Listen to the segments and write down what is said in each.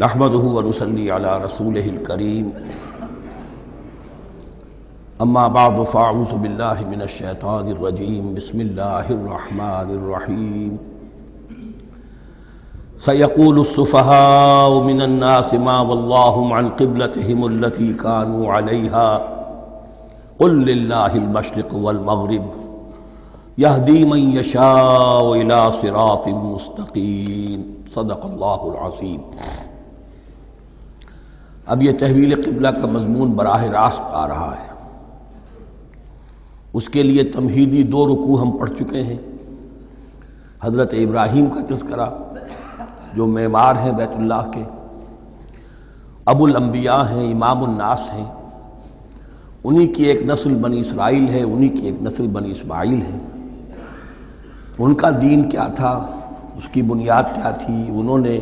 نحمده ونصلي على رسوله الكريم اما بعد فاعوذ بالله من الشيطان الرجيم بسم الله الرحمن الرحيم سيقول السفهاء من الناس ما ولاهم عن قبلتهم التي كانوا عليها قل لله المشرق والمغرب يهدي من يشاء الى صراط مستقيم صدق اللہ العظیم۔ اب یہ تحویل قبلہ کا مضمون براہ راست آ رہا ہے۔ اس کے لیے تمہیدی 2 رکوع ہم پڑھ چکے ہیں۔ حضرت ابراہیم کا تذکرہ جو معمار ہیں بیت اللہ کے، ابو الانبیاء ہیں، امام الناس ہیں، انہی کی ایک نسل بنی اسرائیل ہے، انہی کی ایک نسل بنی اسماعیل ہے۔ ان کا دین کیا تھا، اس کی بنیاد کیا تھی، انہوں نے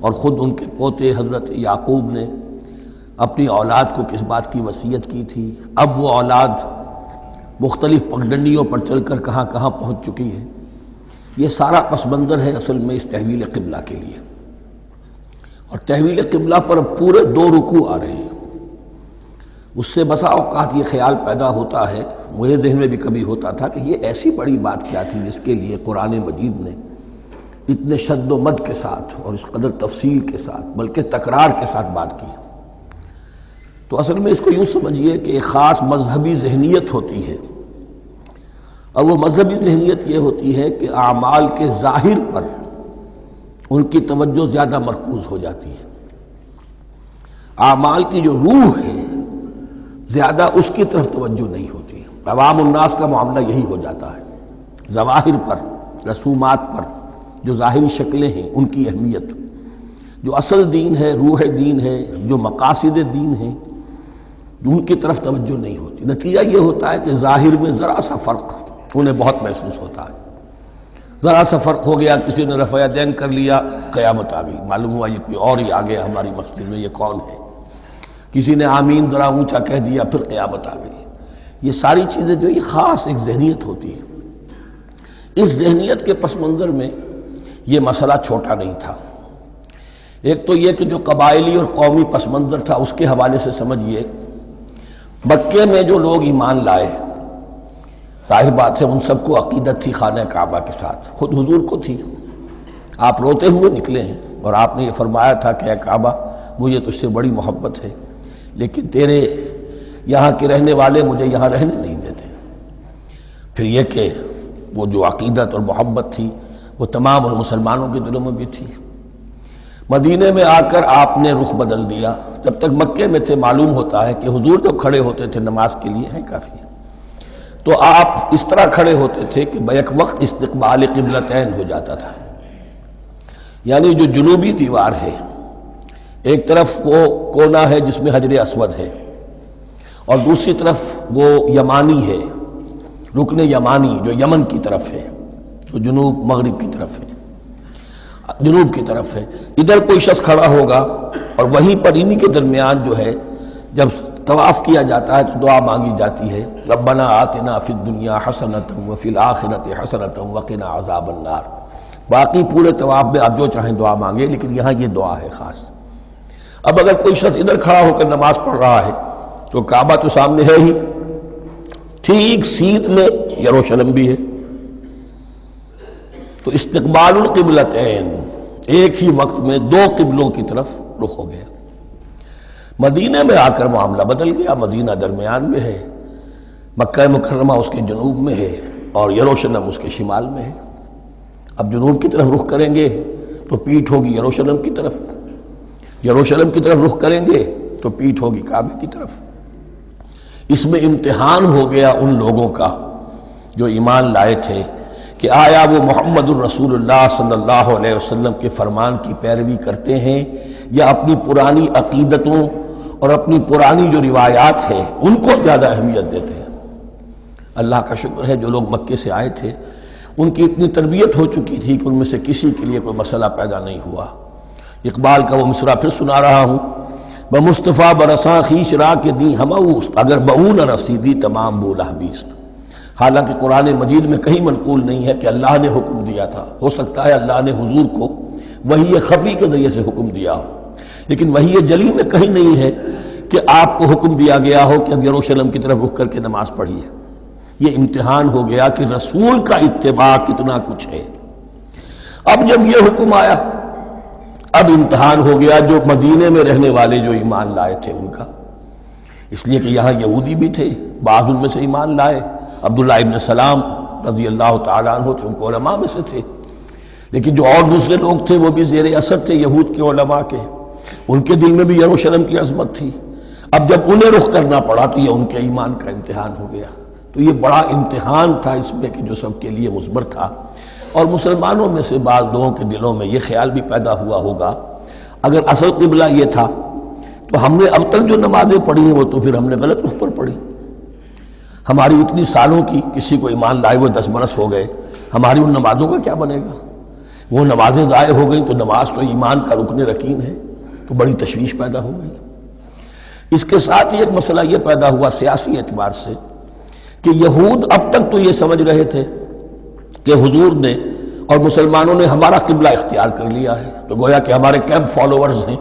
اور خود ان کے پوتے حضرت یعقوب نے اپنی اولاد کو کس بات کی وصیت کی تھی، اب وہ اولاد مختلف پگڈنڈیوں پر چل کر کہاں کہاں پہنچ چکی ہے، یہ سارا پس منظر ہے اصل میں اس تحویل قبلہ کے لیے۔ اور تحویل قبلہ پر پورے 2 رکوع آ رہے ہیں۔ اس سے بسا اوقات یہ خیال پیدا ہوتا ہے، میرے ذہن میں بھی کبھی ہوتا تھا کہ یہ ایسی بڑی بات کیا تھی جس کے لیے قرآن مجید نے اتنے شد و مد کے ساتھ اور اس قدر تفصیل کے ساتھ بلکہ تکرار کے ساتھ بات کی۔ تو اصل میں اس کو یوں سمجھیے کہ ایک خاص مذہبی ذہنیت ہوتی ہے، اور وہ مذہبی ذہنیت یہ ہوتی ہے کہ اعمال کے ظاہر پر ان کی توجہ زیادہ مرکوز ہو جاتی ہے، اعمال کی جو روح ہے زیادہ اس کی طرف توجہ نہیں ہوتی۔ عوام الناس کا معاملہ یہی ہو جاتا ہے، ظواہر پر، رسومات پر، جو ظاہری شکلیں ہیں ان کی اہمیت، جو اصل دین ہے، روح دین ہے، جو مقاصد دین ہیں، ان کی طرف توجہ نہیں ہوتی۔ نتیجہ یہ ہوتا ہے کہ ظاہر میں ذرا سا فرق انہیں بہت محسوس ہوتا ہے، ذرا سا فرق ہو گیا، کسی نے رفع یدین کر لیا، قیامت آ گئی، معلوم ہوا یہ کوئی اور ہی آ گیا ہماری مسجد میں، یہ کون ہے؟ کسی نے آمین ذرا اونچا کہہ دیا، پھر قیامت آ گئی۔ یہ ساری چیزیں جو یہ خاص ایک ذہنیت ہوتی ہے، اس ذہنیت کے پس منظر میں یہ مسئلہ چھوٹا نہیں تھا۔ ایک تو یہ کہ جو قبائلی اور قومی پس منظر تھا اس کے حوالے سے سمجھیے، مکے میں جو لوگ ایمان لائے، ظاہر بات ہے ان سب کو عقیدت تھی خانہ کعبہ کے ساتھ، خود حضور کو تھی۔ آپ روتے ہوئے نکلے ہیں اور آپ نے یہ فرمایا تھا کہ اے کعبہ مجھے تجھ سے بڑی محبت ہے، لیکن تیرے یہاں کے رہنے والے مجھے یہاں رہنے نہیں دیتے۔ پھر یہ کہ وہ جو عقیدت اور محبت تھی وہ تمام اور مسلمانوں کے دلوں میں بھی تھی۔ مدینے میں آ کر آپ نے رخ بدل دیا۔ جب تک مکے میں تھے معلوم ہوتا ہے کہ حضور جب کھڑے ہوتے تھے نماز کے لیے ہے کافی، تو آپ اس طرح کھڑے ہوتے تھے کہ بیک وقت استقبال قبلتین ہو جاتا تھا، یعنی جو جنوبی دیوار ہے ایک طرف وہ کونا ہے جس میں حجر اسود ہے، اور دوسری طرف وہ یمانی ہے، رکن یمانی جو یمن کی طرف ہے، جو جنوب مغرب کی طرف ہے، جنوب کی طرف ہے۔ ادھر کوئی شخص کھڑا ہوگا اور وہیں پر انہی کے درمیان جو ہے جب طواف کیا جاتا ہے تو دعا مانگی جاتی ہے، ربنا آتنا فی الدنیا حسنۃ وفی الآخرۃ حسنۃ وقنا عذاب النار۔ باقی پورے طواف میں آپ جو چاہیں دعا مانگے، لیکن یہاں یہ دعا ہے خاص۔ اب اگر کوئی شخص ادھر کھڑا ہو کر نماز پڑھ رہا ہے تو کعبہ تو سامنے ہے ہی، ٹھیک سیدھ میں یروشلم بھی ہے، تو استقبال القبلتین ایک ہی وقت میں 2 قبلوں کی طرف رخ ہو گیا۔ مدینہ میں آ کر معاملہ بدل گیا، مدینہ درمیان میں ہے، مکہ مکرمہ اس کے جنوب میں ہے اور یروشلم اس کے شمال میں ہے۔ اب جنوب کی طرف رخ کریں گے تو پیٹھ ہوگی یروشلم کی طرف، یروشلم کی طرف رخ کریں گے تو پیٹھ ہوگی کعبے کی طرف۔ اس میں امتحان ہو گیا ان لوگوں کا جو ایمان لائے تھے کہ آیا وہ محمد الرسول اللہ صلی اللہ علیہ وسلم کے فرمان کی پیروی کرتے ہیں یا اپنی پرانی عقیدتوں اور اپنی پرانی جو روایات ہیں ان کو زیادہ اہمیت دیتے ہیں۔ اللہ کا شکر ہے جو لوگ مکے سے آئے تھے ان کی اتنی تربیت ہو چکی تھی کہ ان میں سے کسی کے لیے کوئی مسئلہ پیدا نہیں ہوا۔ اقبال کا وہ مصرع پھر سنا رہا ہوں، بمصطفیٰ برساں خیش را کے دی ہماؤست اگر بہو نہ رسیدی تمام بولا بیست۔ حالانکہ قرآن مجید میں کہیں منقول نہیں ہے کہ اللہ نے حکم دیا تھا، ہو سکتا ہے اللہ نے حضور کو وحی خفی کے ذریعے سے حکم دیا ہو، لیکن وحی جلی میں کہیں نہیں ہے کہ آپ کو حکم دیا گیا ہو کہ اب یروشلم کی طرف رخ کر کے نماز پڑھیے۔ یہ امتحان ہو گیا کہ رسول کا اتباع کتنا کچھ ہے۔ اب جب یہ حکم آیا، اب امتحان ہو گیا جو مدینے میں رہنے والے جو ایمان لائے تھے ان کا، اس لیے کہ یہاں یہودی بھی تھے، بعض ان میں سے ایمان لائے۔ عبداللہ ابن سلام رضی اللہ تعالیٰ عنہ تھے، ان کو علماء میں سے تھے، لیکن جو اور دوسرے لوگ تھے وہ بھی زیر اثر تھے یہود کے علماء کے، ان کے دل میں بھی یروشلم کی عظمت تھی۔ اب جب انہیں رخ کرنا پڑا تو یہ ان کے ایمان کا امتحان ہو گیا۔ تو یہ بڑا امتحان تھا اس میں کہ جو سب کے لیے مثبر تھا، اور مسلمانوں میں سے بعض لوگوں کے دلوں میں یہ خیال بھی پیدا ہوا ہوگا اگر اصل قبلہ یہ تھا تو ہم نے اب تک جو نمازیں پڑھی ہیں وہ تو پھر ہم نے غلط رخ پر پڑھی۔ ہماری اتنی سالوں کی، کسی کو ایمان لائے ہوئے 10 برس ہو گئے، ہماری ان نمازوں کا کیا بنے گا؟ وہ نمازیں ضائع ہو گئیں تو نماز تو ایمان کا رکن رکین ہے، تو بڑی تشویش پیدا ہو گئی۔ اس کے ساتھ ہی ایک مسئلہ یہ پیدا ہوا سیاسی اعتبار سے کہ یہود اب تک تو یہ سمجھ رہے تھے کہ حضور نے اور مسلمانوں نے ہمارا قبلہ اختیار کر لیا ہے، تو گویا کہ ہمارے کیمپ فالوورز ہیں،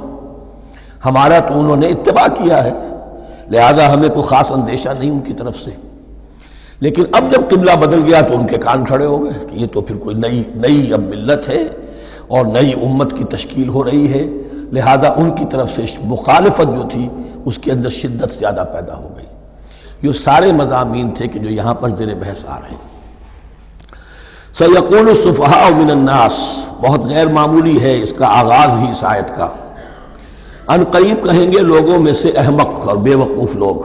ہمارا تو انہوں نے اتباع کیا ہے، لہذا ہمیں کوئی خاص اندیشہ نہیں ان کی طرف سے۔ لیکن اب جب قبلہ بدل گیا تو ان کے کان کھڑے ہو گئے کہ یہ تو پھر کوئی نئی اب ملت ہے اور نئی امت کی تشکیل ہو رہی ہے، لہذا ان کی طرف سے مخالفت جو تھی اس کے اندر شدت زیادہ پیدا ہو گئی۔ یہ سارے مضامین تھے کہ جو یہاں پر زیر بحث آ رہے ہیں۔ سَيَقُولُ السُّفَهَاءُ مِنَ النَّاسِ، بہت غیر معمولی ہے اس کا آغاز ہی اس آیت کا۔ ان قریب کہیں گے لوگوں میں سے احمق اور بے وقوف لوگ،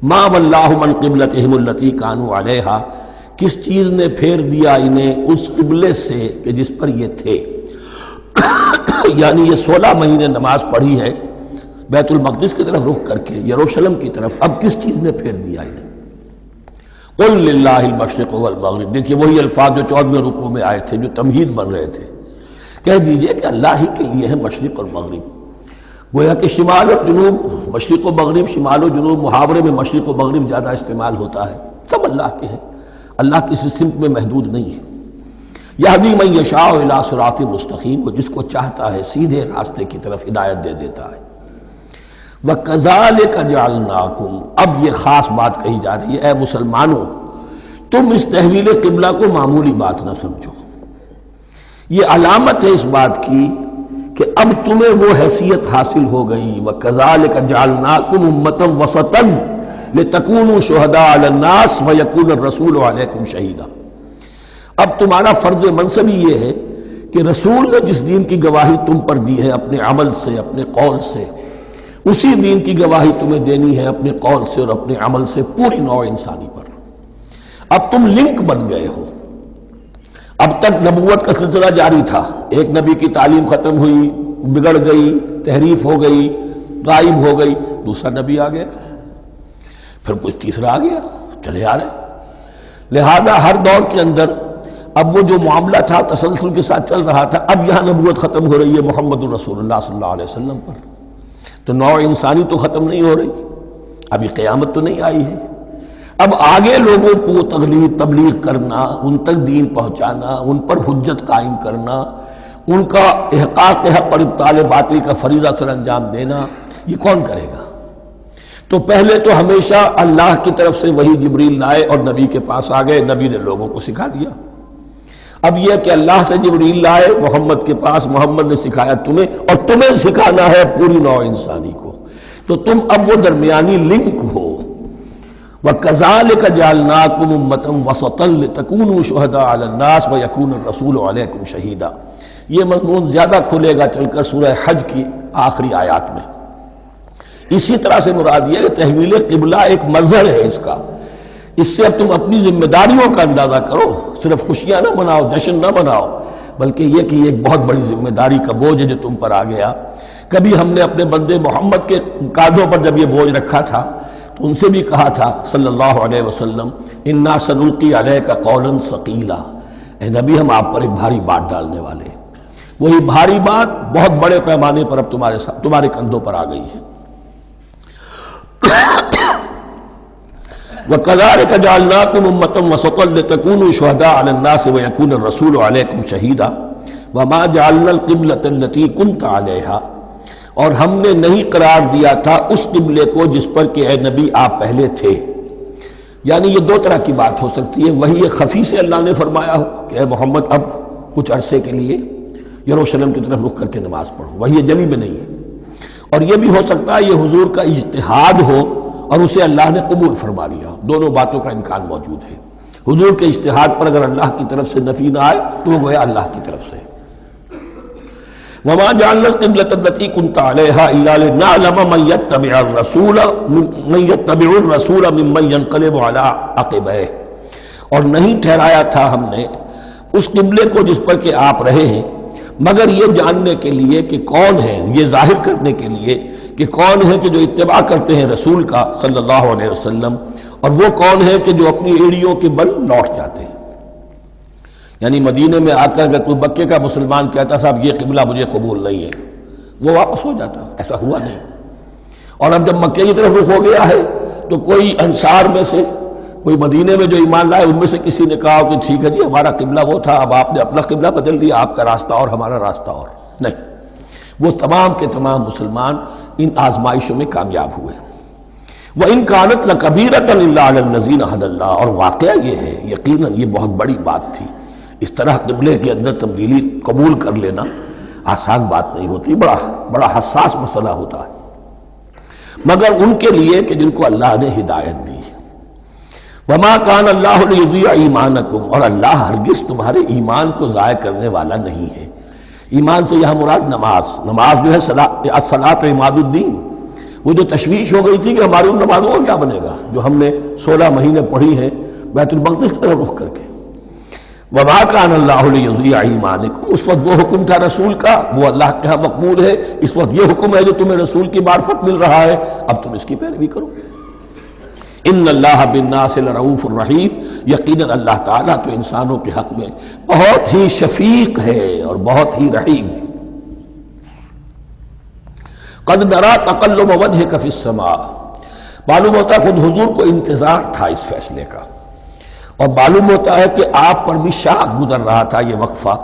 ما وَاللَّهُ مَنْ قِبْلَتِهِمُ الَّتِي كَانُوا عَلَيْهَا، کس چیز نے پھیر دیا انہیں اس قبلے سے کہ جس پر یہ تھے۔ یعنی یہ 16 مہینے نماز پڑھی ہے بیت المقدس کی طرف رخ کر کے، یروشلم کی طرف، اب کس چیز نے پھیر دیا انہیں؟ قُلْ لِلَّهِ الْمَشْرِقُ وَالْمَغْرِبُ، دیکھیے وہی الفاظ جو 14ویں رکوع میں آئے تھے جو تمہید بن رہے تھے، کہہ دیجئے کہ اللہ ہی کے لیے ہے مشرق اور مغرب۔ گویا کہ شمال اور جنوب، مشرق و مغرب، شمال و جنوب، محاورے میں مشرق و مغرب زیادہ استعمال ہوتا ہے، سب اللہ کے ہیں، اللہ کسی سمت میں محدود نہیں ہے۔ یہدی من یشاء الی صراط مستقیم، وہ جس کو چاہتا ہے سیدھے راستے کی طرف ہدایت دے دیتا ہے۔ وَكَذَلِكَ جَعَلْنَاكُمْ، اب یہ خاص بات کہی جا رہی ہے، اے مسلمانوں تم اس تحویل قبلہ کو معمولی بات نہ سمجھو، یہ علامت ہے اس بات کی کہ اب تمہیں وہ حیثیت حاصل ہو گئی۔ وَكَذَلِكَ جَعَلْنَاكُمْ أُمَّةً وَسَطًا لِتَكُونُوا شُهَدَاءَ عَلَى النَّاسِ وَيَكُونَ الرَّسُولُ عَلَيْكُمْ شَهِيدًا، اب تمہارا فرض منصب یہ ہے کہ رسول نے جس دین کی گواہی تم پر دی ہے اپنے عمل سے، اپنے قول سے، اسی دین کی گواہی تمہیں دینی ہے اپنے قول سے اور اپنے عمل سے پوری نوع انسانی پر۔ اب تم لنک بن گئے ہو۔ اب تک نبوت کا سلسلہ جاری تھا، ایک نبی کی تعلیم ختم ہوئی، بگڑ گئی، تحریف ہو گئی، غائب ہو گئی، دوسرا نبی آ گیا، پھر کوئی تیسرا آ گیا، چلے آ رہے۔ لہذا ہر دور کے اندر اب وہ جو معاملہ تھا تسلسل کے ساتھ چل رہا تھا، اب یہاں نبوت ختم ہو رہی ہے محمد الرسول اللہ صلی اللہ علیہ وسلم پر، تو نوع انسانی تو ختم نہیں ہو رہی، ابھی قیامت تو نہیں آئی ہے۔ اب آگے لوگوں کو تبلیغ کرنا، ان تک دین پہنچانا، ان پر حجت قائم کرنا، ان کا احقاق حق اور ابطال باطل کا فریضہ سر انجام دینا، یہ کون کرے گا؟ تو پہلے تو ہمیشہ اللہ کی طرف سے وہی جبریل لائے اور نبی کے پاس آ گئے، نبی نے لوگوں کو سکھا دیا۔ اب یہ کہ اللہ سے جبریل لائے محمد کے پاس، محمد نے سکھایا تمہیں، اور تمہیں سکھانا ہے پوری نوع انسانی کو، تو تم اب وہ درمیانی لنک ہو۔ وَكَذَلِكَ جَعَلْنَاكُمْ أُمَّةً وَسَطًا لِتَكُونُوا شُهَدَاءَ عَلَى النَّاسِ وَيَكُونَ الرَّسُولُ عَلَيْكُمْ شَهِيدًا، یہ مضمون زیادہ کھلے گا چل کر سورہ حج کی آخری آیات میں۔ اسی طرح سے مراد یہ کہ تحویل قبلہ ایک مظہر ہے اس کا، اس سے اب تم اپنی ذمہ داریوں کا اندازہ کرو، صرف خوشیاں نہ مناؤ، جشن نہ مناؤ، بلکہ یہ کہ یہ ایک بہت بڑی ذمہ داری کا بوجھ ہے جو تم پر آ گیا۔ کبھی ہم نے اپنے بندے محمد کے کاندھوں پر جب یہ بوجھ رکھا تھا تو ان سے بھی کہا تھا صلی اللہ علیہ وسلم، اِنَّا سَنُلْقِي عَلَيْكَ قَوْلًا ثَقِيلًا، اے نبی ہم آپ پر ایک بھاری بات ڈالنے والے ہیں۔ وہی بھاری بات بہت بڑے پیمانے پر اب تمہارے کندھوں پر آ گئی ہے۔ وَكَذَلِكَ جَعَلْنَاكُمْ أُمَّةً وَسَطًا لِتَكُونُوا شُهَدَاءَ عَلَى النَّاسِ وَيَكُونَ الرَّسُولُ عَلَيْكُمْ شَهِيدًا وَمَا جَعَلْنَا الْقِبْلَةَ الَّتِي كُنْتَ عَلَيْهَا، اور ہم نے نہیں قرار دیا تھا اس قبلے کو جس پر کہ اے نبی آپ پہلے تھے. یعنی یہ دو طرح کی بات ہو سکتی ہے، وہی خفی سے اللہ نے فرمایا ہو کہ اے محمد اب کچھ عرصے کے لیے یروشلم کی طرف رخ کر کے نماز پڑھو، وہی جلی میں نہیں ہے. اور یہ بھی ہو سکتا ہے یہ حضور کا اجتہاد ہو اور اسے اللہ نے قبول فرما لیا ہو. دونوں باتوں کا امکان موجود ہے. حضور کے اجتہاد پر اگر اللہ کی طرف سے نفی نہ آئے تو وہ گویا اللہ کی طرف سے. وما جعلنا القبلة التي كنت عليها إلا لنعلم من يتبع الرسول ممن ينقلب على عقبيه. اور نہیں ٹھہرایا تھا ہم نے اس قبلے کو جس پر کہ آپ رہے ہیں مگر یہ جاننے کے لیے کہ کون ہے، یہ ظاہر کرنے کے لیے کہ کون ہے کہ جو اتباع کرتے ہیں رسول کا صلی اللہ علیہ وسلم، اور وہ کون ہے کہ جو اپنی ایڑیوں کے بل لوٹ جاتے ہیں. یعنی مدینے میں آ کر اگر کوئی مکے کا مسلمان کہتا صاحب یہ قبلہ مجھے قبول نہیں ہے، وہ واپس ہو جاتا. ایسا ہوا نہیں. اور اب جب مکے کی طرف رخ ہو گیا ہے تو کوئی انصار میں سے، کوئی مدینے میں جو ایمان لائے ان میں سے کسی نے کہا کہ ٹھیک ہے جی ہمارا قبلہ وہ تھا، اب آپ نے اپنا قبلہ بدل دیا، آپ کا راستہ اور ہمارا راستہ اور. نہیں، وہ تمام کے تمام مسلمان ان آزمائشوں میں کامیاب ہوئے. وَإِن كَانَتْ لَكَبِيرَةً إِلَّا عَلَى الَّذِينَ هَدَى اللَّهُ. اور واقعہ یہ ہے، یقیناً یہ بہت بڑی بات تھی. اس طرح قبلے کے اندر تبدیلی قبول کر لینا آسان بات نہیں ہوتی، بڑا حساس مسئلہ ہوتا ہے، مگر ان کے لیے کہ جن کو اللہ نے ہدایت دی. وَمَا كَانَ اللَّهُ لِيُضِيعَ إِيمَانَكُمْ. اور اللہ ہرگز تمہارے ایمان کو ضائع کرنے والا نہیں ہے. ایمان سے یہاں مراد نماز جو ہے الصلاۃ عماد الدین. وہ جو تشویش ہو گئی تھی کہ ہماری ان نمازوں کا کیا بنے گا جو ہم نے 16 مہینے پڑھی ہیں بیت المقدس کی طرف رخ کر کے. وَمَا كَانَ اللَّهُ لِيُضِيعَ إِيمَانَكُمْ. اس وقت وہ حکم تھا رسول کا، وہ اللہ کے ہاں مقبول ہے. اس وقت یہ حکم ہے جو تمہیں رسول کی معرفت مل رہا ہے، اب تم اس کی پیروی کرو. ان اللہ بالناس لرؤوف الرحیم. یقیناً اللہ تعالیٰ تو انسانوں کے حق میں بہت ہی شفیق ہے اور بہت ہی رحیم ہے. قد نرى تقلب وجهك في السماء. معلوم ہوتا ہے خود حضور کو انتظار تھا اس فیصلے کا، اور معلوم ہوتا ہے کہ آپ پر بھی شاخ گزر رہا تھا یہ وقفہ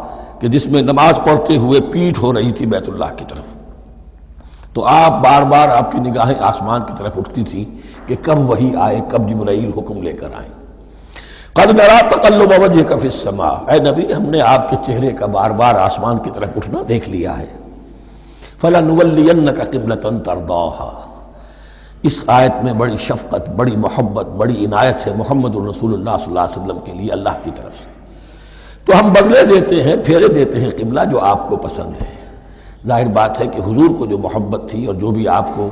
کہ جس میں نماز پڑھتے ہوئے پیٹھ ہو رہی تھی بیت اللہ کی طرف. تو آپ بار بار آپ کی نگاہیں آسمان کی طرف اٹھتی تھی کہ کب وحی آئے، کب جبرائیل حکم لے کر آئیں. قد نرى تقلب وجهك في السماء. اے نبی ہم نے آپ کے چہرے کا بار بار آسمان کی طرف اٹھنا دیکھ لیا ہے. فَلَنُوَلِّيَنَّكَ قِبْلَةً تَرْضَاهَا. اس آیت میں بڑی شفقت، بڑی محبت، بڑی عنایت ہے محمد الرسول اللہ صلی اللہ علیہ وسلم کے لیے اللہ کی طرف سے. تو ہم بدلے دیتے ہیں، پھیرے دیتے ہیں قبلہ جو آپ کو پسند ہے. ظاہر بات ہے کہ حضور کو جو محبت تھی اور جو بھی آپ کو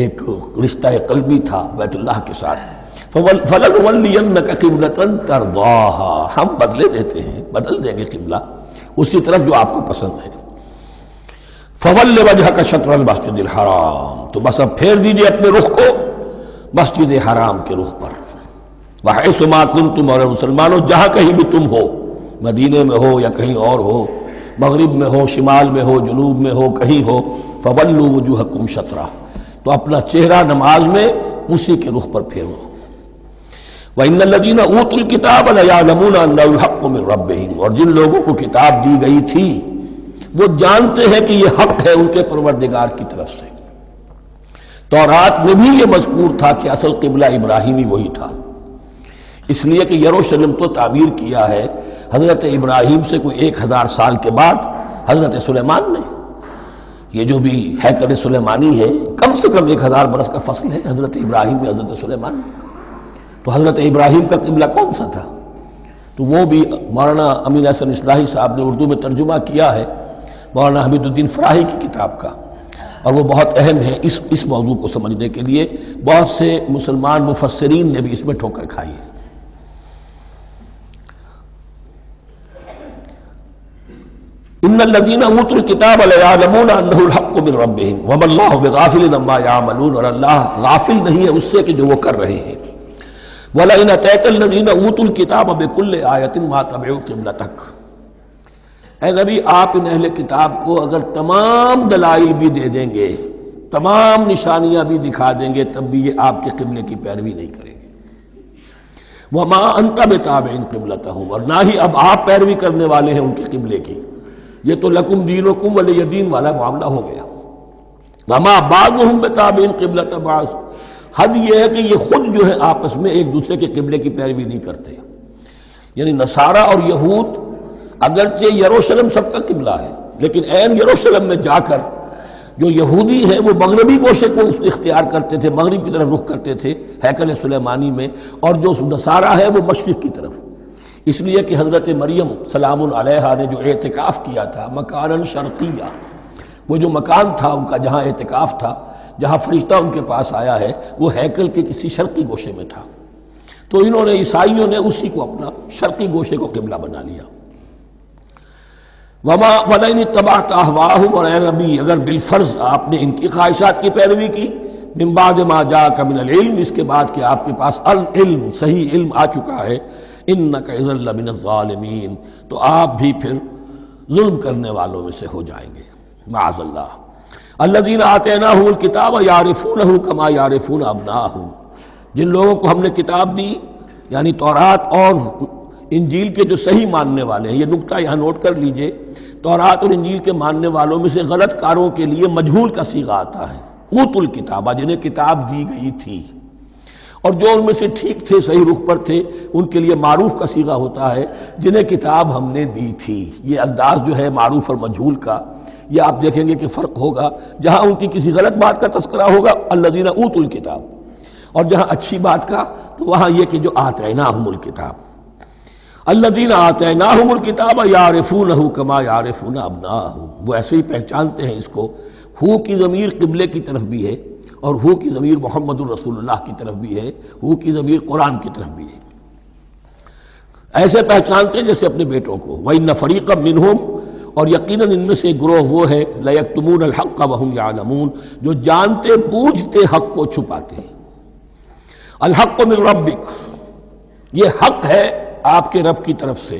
ایک رشتہ قلبی تھا بیت اللہ کے ساتھ، فَلَنُوَلِّيَنَّكَ قِبْلَةً تَرْضَاهَا. ہم بدلے دیتے ہیں، بدل دیں گے قبلہ اسی طرف جو آپ کو پسند ہے. فَوَلِّ وَجْهَكَ شَطْرَ الْمَسْجِدِ الْحَرَامِ. تو بس اب پھیر دیجئے اپنے رخ کو مسجد حرام کے رخ پر. وَحَيْثُ مَا كُنْتُمْ. اور مسلمانوں جہاں کہیں بھی تم ہو، مدینے میں ہو یا کہیں اور ہو، مغرب میں ہو، شمال میں ہو، جنوب میں ہو، کہیں ہو، فَوَلُّوا وُجُوهَكُمْ شَطْرَهُ. تو اپنا چہرہ نماز میں اسی کے رخ پر پھیرو. وَإِنَّ الَّذِينَ أُوتُوا الْكِتَابَ لَيَعْلَمُونَ أَنَّهُ الْحَقُّ مِنْ رَبِّهِمْ. اور جن لوگوں کو کتاب دی گئی تھی وہ جانتے ہیں کہ یہ حق ہے ان کے پروردگار کی طرف سے. تورات میں بھی یہ مذکور تھا کہ اصل قبلہ ابراہیمی وہی تھا، اس لیے کہ یروشلم تو تعمیر کیا ہے حضرت ابراہیم سے کوئی 1000 سال کے بعد حضرت سلیمان نے. یہ جو بھی ہیکل سلیمانی ہے کم سے کم 1000 برس کا فصل ہے حضرت ابراہیم میں حضرت سلیمان. تو حضرت ابراہیم کا قبلہ کون سا تھا؟ تو وہ بھی مولانا امین احسن اصلاحی صاحب نے اردو میں ترجمہ کیا ہے مولانا حمید الدین فراہی کی کتاب کا، اور وہ بہت اہم ہے اس موضوع کو سمجھنے کے لیے. بہت سے مسلمان مفسرین نے بھی اس میں ٹھوکر کھائی ہے. ان الذين اوتوا الكتاب ليعلمون انه الحق من ربهم وما الله بغافل عما يعملون. اور اللہ غافل نہیں ہے اس سے کہ جو وہ کر رہے ہیں. ولئن اتيت الذين اوتوا الكتاب بكل آية ما تبعوا قبلتك. اے نبی آپ ان اہل کتاب کو اگر تمام دلائل بھی دے دیں گے، تمام نشانیاں بھی دکھا دیں گے، تب بھی یہ آپ کے قبلے کی پیروی نہیں کریں گے. وما انت بتابع قبلتهم. اور نہ ہی اب آپ پیروی کرنے والے ہیں ان کے قبلے کی. یہ تو لکم دینکم ولی دین والا معاملہ ہو گیا. وما بعضهم بتابع قبلۃ بعض، حد یہ ہے کہ یہ خود جو ہے آپس میں ایک دوسرے کے قبلے کی پیروی نہیں کرتے. یعنی نصارہ اور یہود اگرچہ یروشلم سب کا قبلہ ہے، لیکن عین یروشلم میں جا کر جو یہودی ہیں وہ مغربی گوشے کو اختیار کرتے تھے، مغرب کی طرف رخ کرتے تھے ہیکل سلیمانی میں، اور جو نصارہ ہے وہ مشرق کی طرف. اس لیے کہ حضرت مریم سلام علیہا نے جو اعتکاف کیا تھا مکاناً شرقیہ، وہ جو مکان تھا ان کا جہاں اعتکاف تھا، جہاں فرشتہ ان کے پاس آیا ہے، وہ ہیکل کے کسی شرقی گوشے میں تھا. تو انہوں نے عیسائیوں نے اسی کو اپنا شرقی گوشے کو قبلہ بنا لیا. وما ولئن اتبعت اهواءهم، اور اے نبی اگر بالفرض آپ نے ان کی خواہشات کی پیروی کی، من بعد ما جاءك من العلم، اس کے بعد کہ آپ کے پاس العلم صحیح علم آ چکا ہے، انك اذا لمن الظالمین، تو آپ بھی پھر ظلم کرنے والوں میں سے ہو جائیں گے معاذ اللہ. الذین آتیناہم الکتاب یعرفونہ کما یعرفون ابناءہم، جن لوگوں کو ہم نے کتاب دی یعنی تورات اور انجیل کے جو صحیح ماننے والے ہیں، یہ نقطہ یہاں نوٹ کر لیجئے، تورات اور انجیل کے ماننے والوں میں سے غلط کاروں کے لیے مجہول کا صیغہ آتا ہے، اوتوا الکتابہ، جنہیں کتاب دی گئی تھی، اور جو ان میں سے ٹھیک تھے صحیح رخ پر تھے ان کے لیے معروف کا صیغہ ہوتا ہے جنہیں کتاب ہم نے دی تھی. یہ انداز جو ہے معروف اور مجہول کا، یہ آپ دیکھیں گے کہ فرق ہوگا. جہاں ان کی کسی غلط بات کا تذکرہ ہوگا الذین اوتوا الکتاب، اور جہاں اچھی بات کا تو وہاں یہ کہ جو آتیناہم الکتاب. الذین آتیناہم الکتاب یعرفونہ کما یعرفون ابناءہم، وہ ایسے ہی پہچانتے ہیں اس کو. ہو کی ضمیر قبلے کی طرف بھی ہے، اور ہو کی ضمیر محمد الرسول اللہ کی طرف بھی ہے، ہو کی ضمیر قرآن کی طرف بھی ہے. ایسے پہچانتے ہیں جیسے اپنے بیٹوں کو. وَإِنَّ فَرِيقًا مِّنْهُمْ، اور یقیناً ان میں سے ایک گروہ وہ ہے لَيَكْتُمُونَ الْحَقَّ وَهُمْ يَعْلَمُونَ، جو جانتے بوجھتے حق کو چھپاتے ہیں. الحق من ربک، یہ حق ہے آپ کے رب کی طرف سے.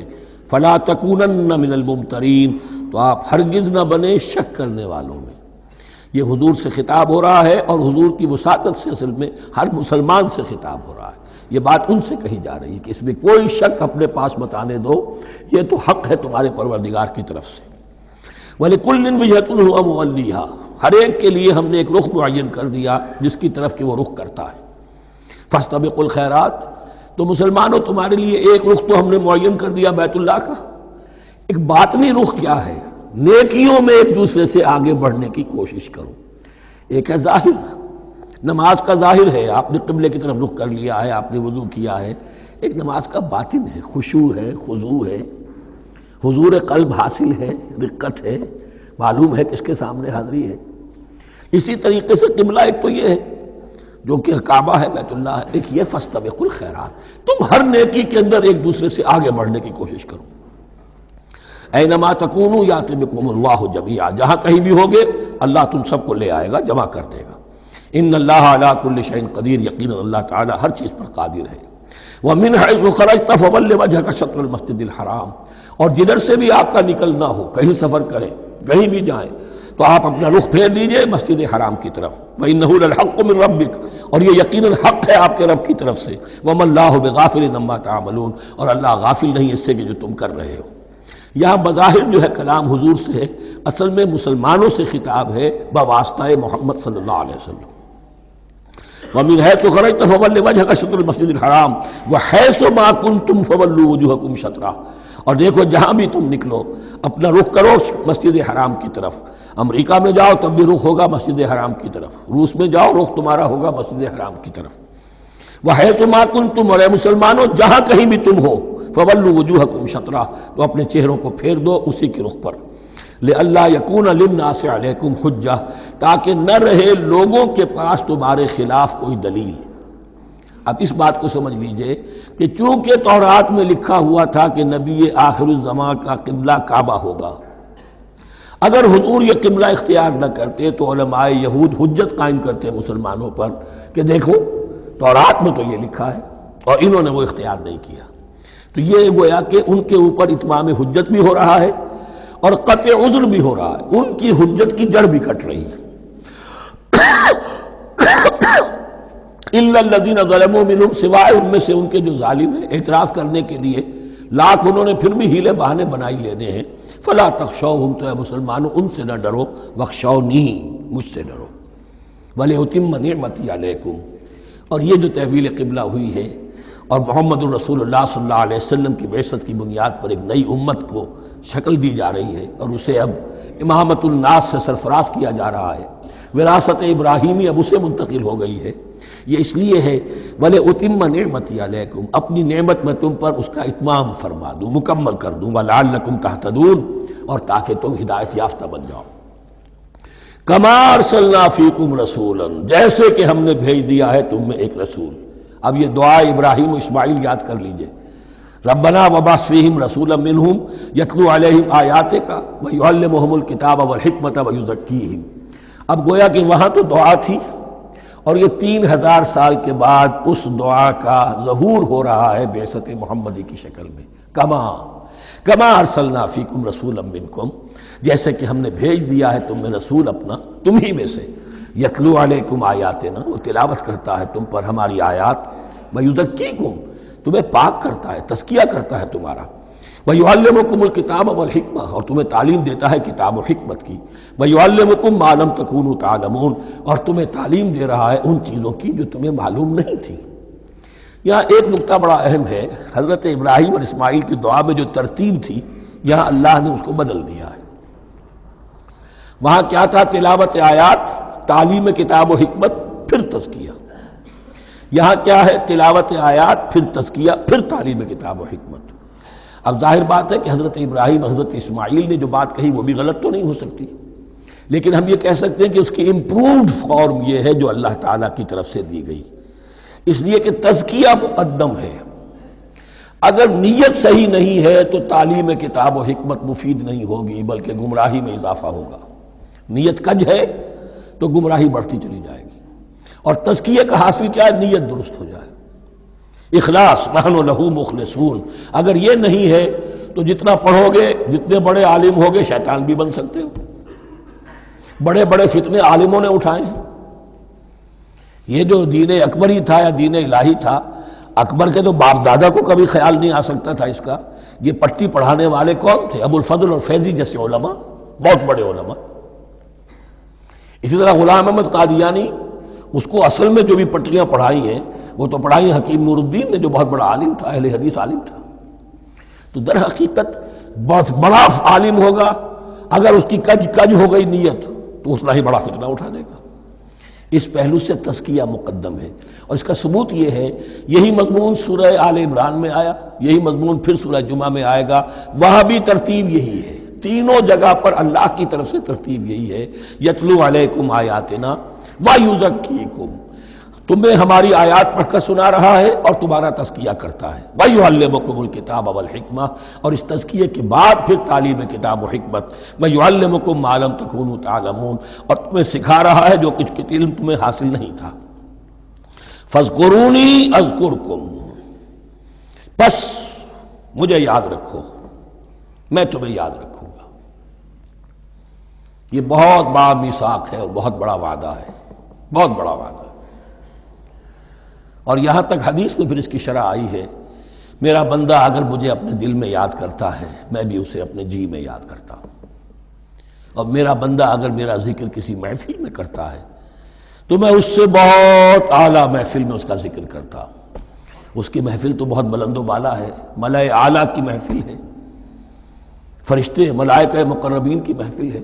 فلا تکونن من الممترین، تو آپ ہرگز نہ بنے شک کرنے والوں میں. یہ حضور سے خطاب ہو رہا ہے، اور حضور کی وساطت سے اصل میں ہر مسلمان سے خطاب ہو رہا ہے. یہ بات ان سے کہی جا رہی ہے کہ اس میں کوئی شک اپنے پاس مت آنے دو، یہ تو حق ہے تمہارے پروردگار کی طرف سے. وَلِكُلٍّ وِجْهَةٌ هُوَ مُوَلِّيهَا، ہر ایک کے لیے ہم نے ایک رخ معین کر دیا جس کی طرف کہ وہ رخ کرتا ہے. فَاسْتَبِقُوا الْخَيْرَاتِ، تو مسلمانوں تمہارے لیے ایک رخ تو ہم نے معین کر دیا بیت اللہ کا. ایک باطنی رخ کیا ہے؟ نیکیوں میں ایک دوسرے سے آگے بڑھنے کی کوشش کرو. ایک ہے ظاہر، نماز کا ظاہر ہے، آپ نے قبلے کی طرف رخ کر لیا ہے، آپ نے وضو کیا ہے. ایک نماز کا باطن ہے، خشوع ہے، خضوع ہے، حضور قلب حاصل ہے، رقت ہے، معلوم ہے کس کے سامنے حاضری ہے. اسی طریقے سے قبلہ ایک تو یہ ہے جو کہ کعبہ ہے، بیت اللہ ہے، ایک یہ فاستبقوا الخیرات، تم ہر نیکی کے اندر ایک دوسرے سے آگے بڑھنے کی کوشش کرو. اینما تکونوا یأتی بکم اللہ جمیعا، جہاں کہیں بھی ہوگے اللہ تم سب کو لے آئے گا، جمع کر دے گا. ان اللہ علی کل شیء قدیر، یقینا اللہ تعالی ہر چیز پر قادر ہے. ومن حیث خرجت فول وجهک شطر المسجد الحرام، اور جدھر سے بھی آپ کا نکلنا ہو، کہیں سفر کریں، کہیں بھی جائیں، تو آپ اپنا رخ پھیر دیجئے مسجد حرام کی طرف. وَإِنَّهُ لَلْحَقُّ مِن رَبِّكَ، اور یہ یقیناً حق ہے آپ کے رب کی طرف سے. وَمَا اللَّهُ بِغَافِلٍ عَمَّا تَعْمَلُونَ، اور اللہ غافل نہیں اس سے کہ جو تم کر رہے ہو. یہاں بظاہر جو ہے کلام حضور سے ہے، اصل میں مسلمانوں سے خطاب ہے بواسطہ محمد صلی اللہ علیہ وسلم. وَمِنْ حَيْثُ خَرَجْتَ فَوَلِّ وَجْهَكَ شَطْرَ الْمَسْجِدِ الْحَرَامِ وَحَيْثُ مَا كُنْتُمْ فَوَلُّوا وُجُوهَكُمْ شَطْرَهُ، اور دیکھو جہاں بھی تم نکلو اپنا رخ کرو مسجد حرام کی طرف. امریکہ میں جاؤ تب بھی رخ ہوگا مسجد حرام کی طرف، روس میں جاؤ رخ تمہارا ہوگا مسجد حرام کی طرف. وَحَيْثُ مَا كُنْتُمْ، اور اے مسلمانوں جہاں کہیں بھی تم ہو، فَوَلُّوا وُجُوهَكُمْ شَطْرَهُ، تو اپنے چہروں کو پھیر دو اسی کے رخ پر. لِأَلَّا يَكُونَ لِلنَّاسِ عَلَيْكُمْ حُجَّةٌ، تاکہ نہ رہے لوگوں کے پاس تمہارے خلاف کوئی دلیل. اب اس بات کو سمجھ لیجئے کہ چونکہ تورات میں لکھا ہوا تھا کہ نبی آخر الزمان کا قبلہ کعبہ ہوگا، اگر حضور یہ قبلہ اختیار نہ کرتے تو علماء یہود حجت قائم کرتے مسلمانوں پر کہ دیکھو تورات میں تو یہ لکھا ہے اور انہوں نے وہ اختیار نہیں کیا. تو یہ گویا کہ ان کے اوپر اتمام حجت بھی ہو رہا ہے اور قطع عذر بھی ہو رہا ہے، ان کی حجت کی جڑ بھی کٹ رہی ہے. الا الذین ظلموا منہم، سوائے ان میں سے ان کے جو ظالم ہیں، اعتراض کرنے کے لیے لاکھ انہوں نے پھر بھی ہیلے بہانے بنائی لینے ہیں. فلا تخشوہم، تو اے مسلمانوں ان سے نہ ڈرو، واخشونی، مجھ سے ڈرو. وَلِأُتِمَّ نِعْمَتِي عَلَيْكُمْ، اور یہ جو تحویل قبلہ ہوئی ہے اور محمد الرسول اللہ صلی اللہ علیہ وسلم کی بعثت کی بنیاد پر ایک نئی امت کو شکل دی جا رہی ہے اور اسے اب امامت الناس سے سرفراز کیا جا رہا ہے، وراثت ابراہیمی اب اسے منتقل ہو گئی ہے، یہ اس لیے ہے وَلِأُتِمَّ نِعْمَتِي عَلَيْكُمْ، اپنی نعمت میں تم پر اس کا اتمام فرما دوں، مکمل کر دوں، وَلَعَلَّكُمْ تَهْتَدُونَ، اور تاکہ تم ہدایت یافتہ بن جاؤ۔ کَمَا أَرْسَلْنَا فِيكُمْ رَسُولًا، جیسے کہ ہم نے بھیج دیا ہے تم میں ایک رسول۔ اب یہ دعا ابراہیم و اسماعیل یاد کر لیجئے، ربنا وبعث فیہم رسولا منہم یتلو علیہم آیاتک ویعلمہم الکتاب والحکمت ویزکیہم۔ اب گویا کہ وہاں تو دعا تھی اور یہ 3000 سال کے بعد اس دعا کا ظہور ہو رہا ہے بعثت محمدی کی شکل میں۔ کما ارسلنا فیکم رسولا منکم، جیسے کہ ہم نے بھیج دیا ہے تم میں رسول اپنا تم ہی میں سے، یتلو علیکم آیاتنا، وہ تلاوت کرتا ہے تم پر ہماری آیات، ویزکیکم، تمہیں پاک کرتا ہے، تزکیہ کرتا ہے تمہارا، ویعلمکم الکتاب والحکمہ، اور تمہیں تعلیم دیتا ہے کتاب و حکمت کی، ویعلمکم ما لم تکونوا تعلمون، اور تمہیں تعلیم دے رہا ہے ان چیزوں کی جو تمہیں معلوم نہیں تھی۔ یہاں ایک نقطہ بڑا اہم ہے، حضرت ابراہیم اور اسماعیل کی دعا میں جو ترتیب تھی یہاں اللہ نے اس کو بدل دیا ہے۔ وہاں کیا تھا؟ تلاوت آیات، تعلیم کتاب و حکمت، پھر تزکیہ۔ یہاں کیا ہے؟ تلاوت آیات، پھر تزکیہ، پھر تعلیم کتاب و حکمت۔ اب ظاہر بات ہے کہ حضرت ابراہیم حضرت اسماعیل نے جو بات کہی وہ بھی غلط تو نہیں ہو سکتی، لیکن ہم یہ کہہ سکتے ہیں کہ اس کی امپرووڈ فارم یہ ہے جو اللہ تعالیٰ کی طرف سے دی گئی، اس لیے کہ تزکیہ مقدم ہے۔ اگر نیت صحیح نہیں ہے تو تعلیم کتاب و حکمت مفید نہیں ہوگی بلکہ گمراہی میں اضافہ ہوگا۔ نیت کج ہے تو گمراہی بڑھتی چلی جائے گی، اور تزکیہ کا حاصل کیا ہے؟ نیت درست ہو جائے، اخلاص، نحن لہ مخلصون۔ اگر یہ نہیں ہے تو جتنا پڑھو گے، جتنے بڑے عالم ہوگے، شیطان بھی بن سکتے ہو۔ بڑے بڑے فتنے عالموں نے اٹھائے ہیں۔ یہ جو دین اکبری تھا یا دین الہی تھا، اکبر کے تو باپ دادا کو کبھی خیال نہیں آ سکتا تھا اس کا۔ یہ پٹی پڑھانے والے کون تھے؟ ابو الفضل اور فیضی جیسے علماء، بہت بڑے علماء۔ اسی طرح غلام احمد قادیانی، اس کو اصل میں جو بھی پٹیاں پڑھائی ہیں وہ تو پڑھائی حکیم نور الدین نے، جو بہت بڑا عالم تھا، اہل حدیث عالم تھا۔ تو در حقیقت بہت بڑا عالم ہوگا، اگر اس کی کج ہو گئی نیت تو اتنا ہی بڑا فتنہ اٹھا دے گا۔ اس پہلو سے تزکیہ مقدم ہے، اور اس کا ثبوت یہ ہے، یہی مضمون سورہ آل عمران میں آیا، یہی مضمون پھر سورہ جمعہ میں آئے گا، وہاں بھی ترتیب یہی ہے۔ تینوں جگہ پر اللہ کی طرف سے ترتیب یہی ہے، یتلو علیکم آیاتنا ویزکیکم، تمہیں ہماری آیات پڑھ کر سنا رہا ہے اور تمہارا تزکیہ کرتا ہے، ویعلمکم الکتاب والحکمہ، اور اس تزکیے کے بعد پھر تعلیم کتاب و حکمت، ویعلمکم ما لم تکونوا تعلمون، اور تمہیں سکھا رہا ہے جو کچھ علم تمہیں حاصل نہیں تھا۔ فاذکرونی اذکرکم، بس مجھے یاد رکھو، میں تمہیں یاد رکھوں گا۔ یہ بہت بڑا میثاق ہے اور بہت بڑا وعدہ ہے، بہت بڑا وعدہ ہے۔ اور یہاں تک حدیث میں پھر اس کی شرح آئی ہے، میرا بندہ اگر مجھے اپنے دل میں یاد کرتا ہے میں بھی اسے اپنے جی میں یاد کرتا ہوں، اور میرا بندہ اگر میرا ذکر کسی محفل میں کرتا ہے تو میں اس سے بہت اعلیٰ محفل میں اس کا ذکر کرتا ہوں۔ اس کی محفل تو بہت بلند و بالا ہے، ملأ اعلیٰ کی محفل ہے، فرشتے ملائکہ مقربین کی محفل ہے۔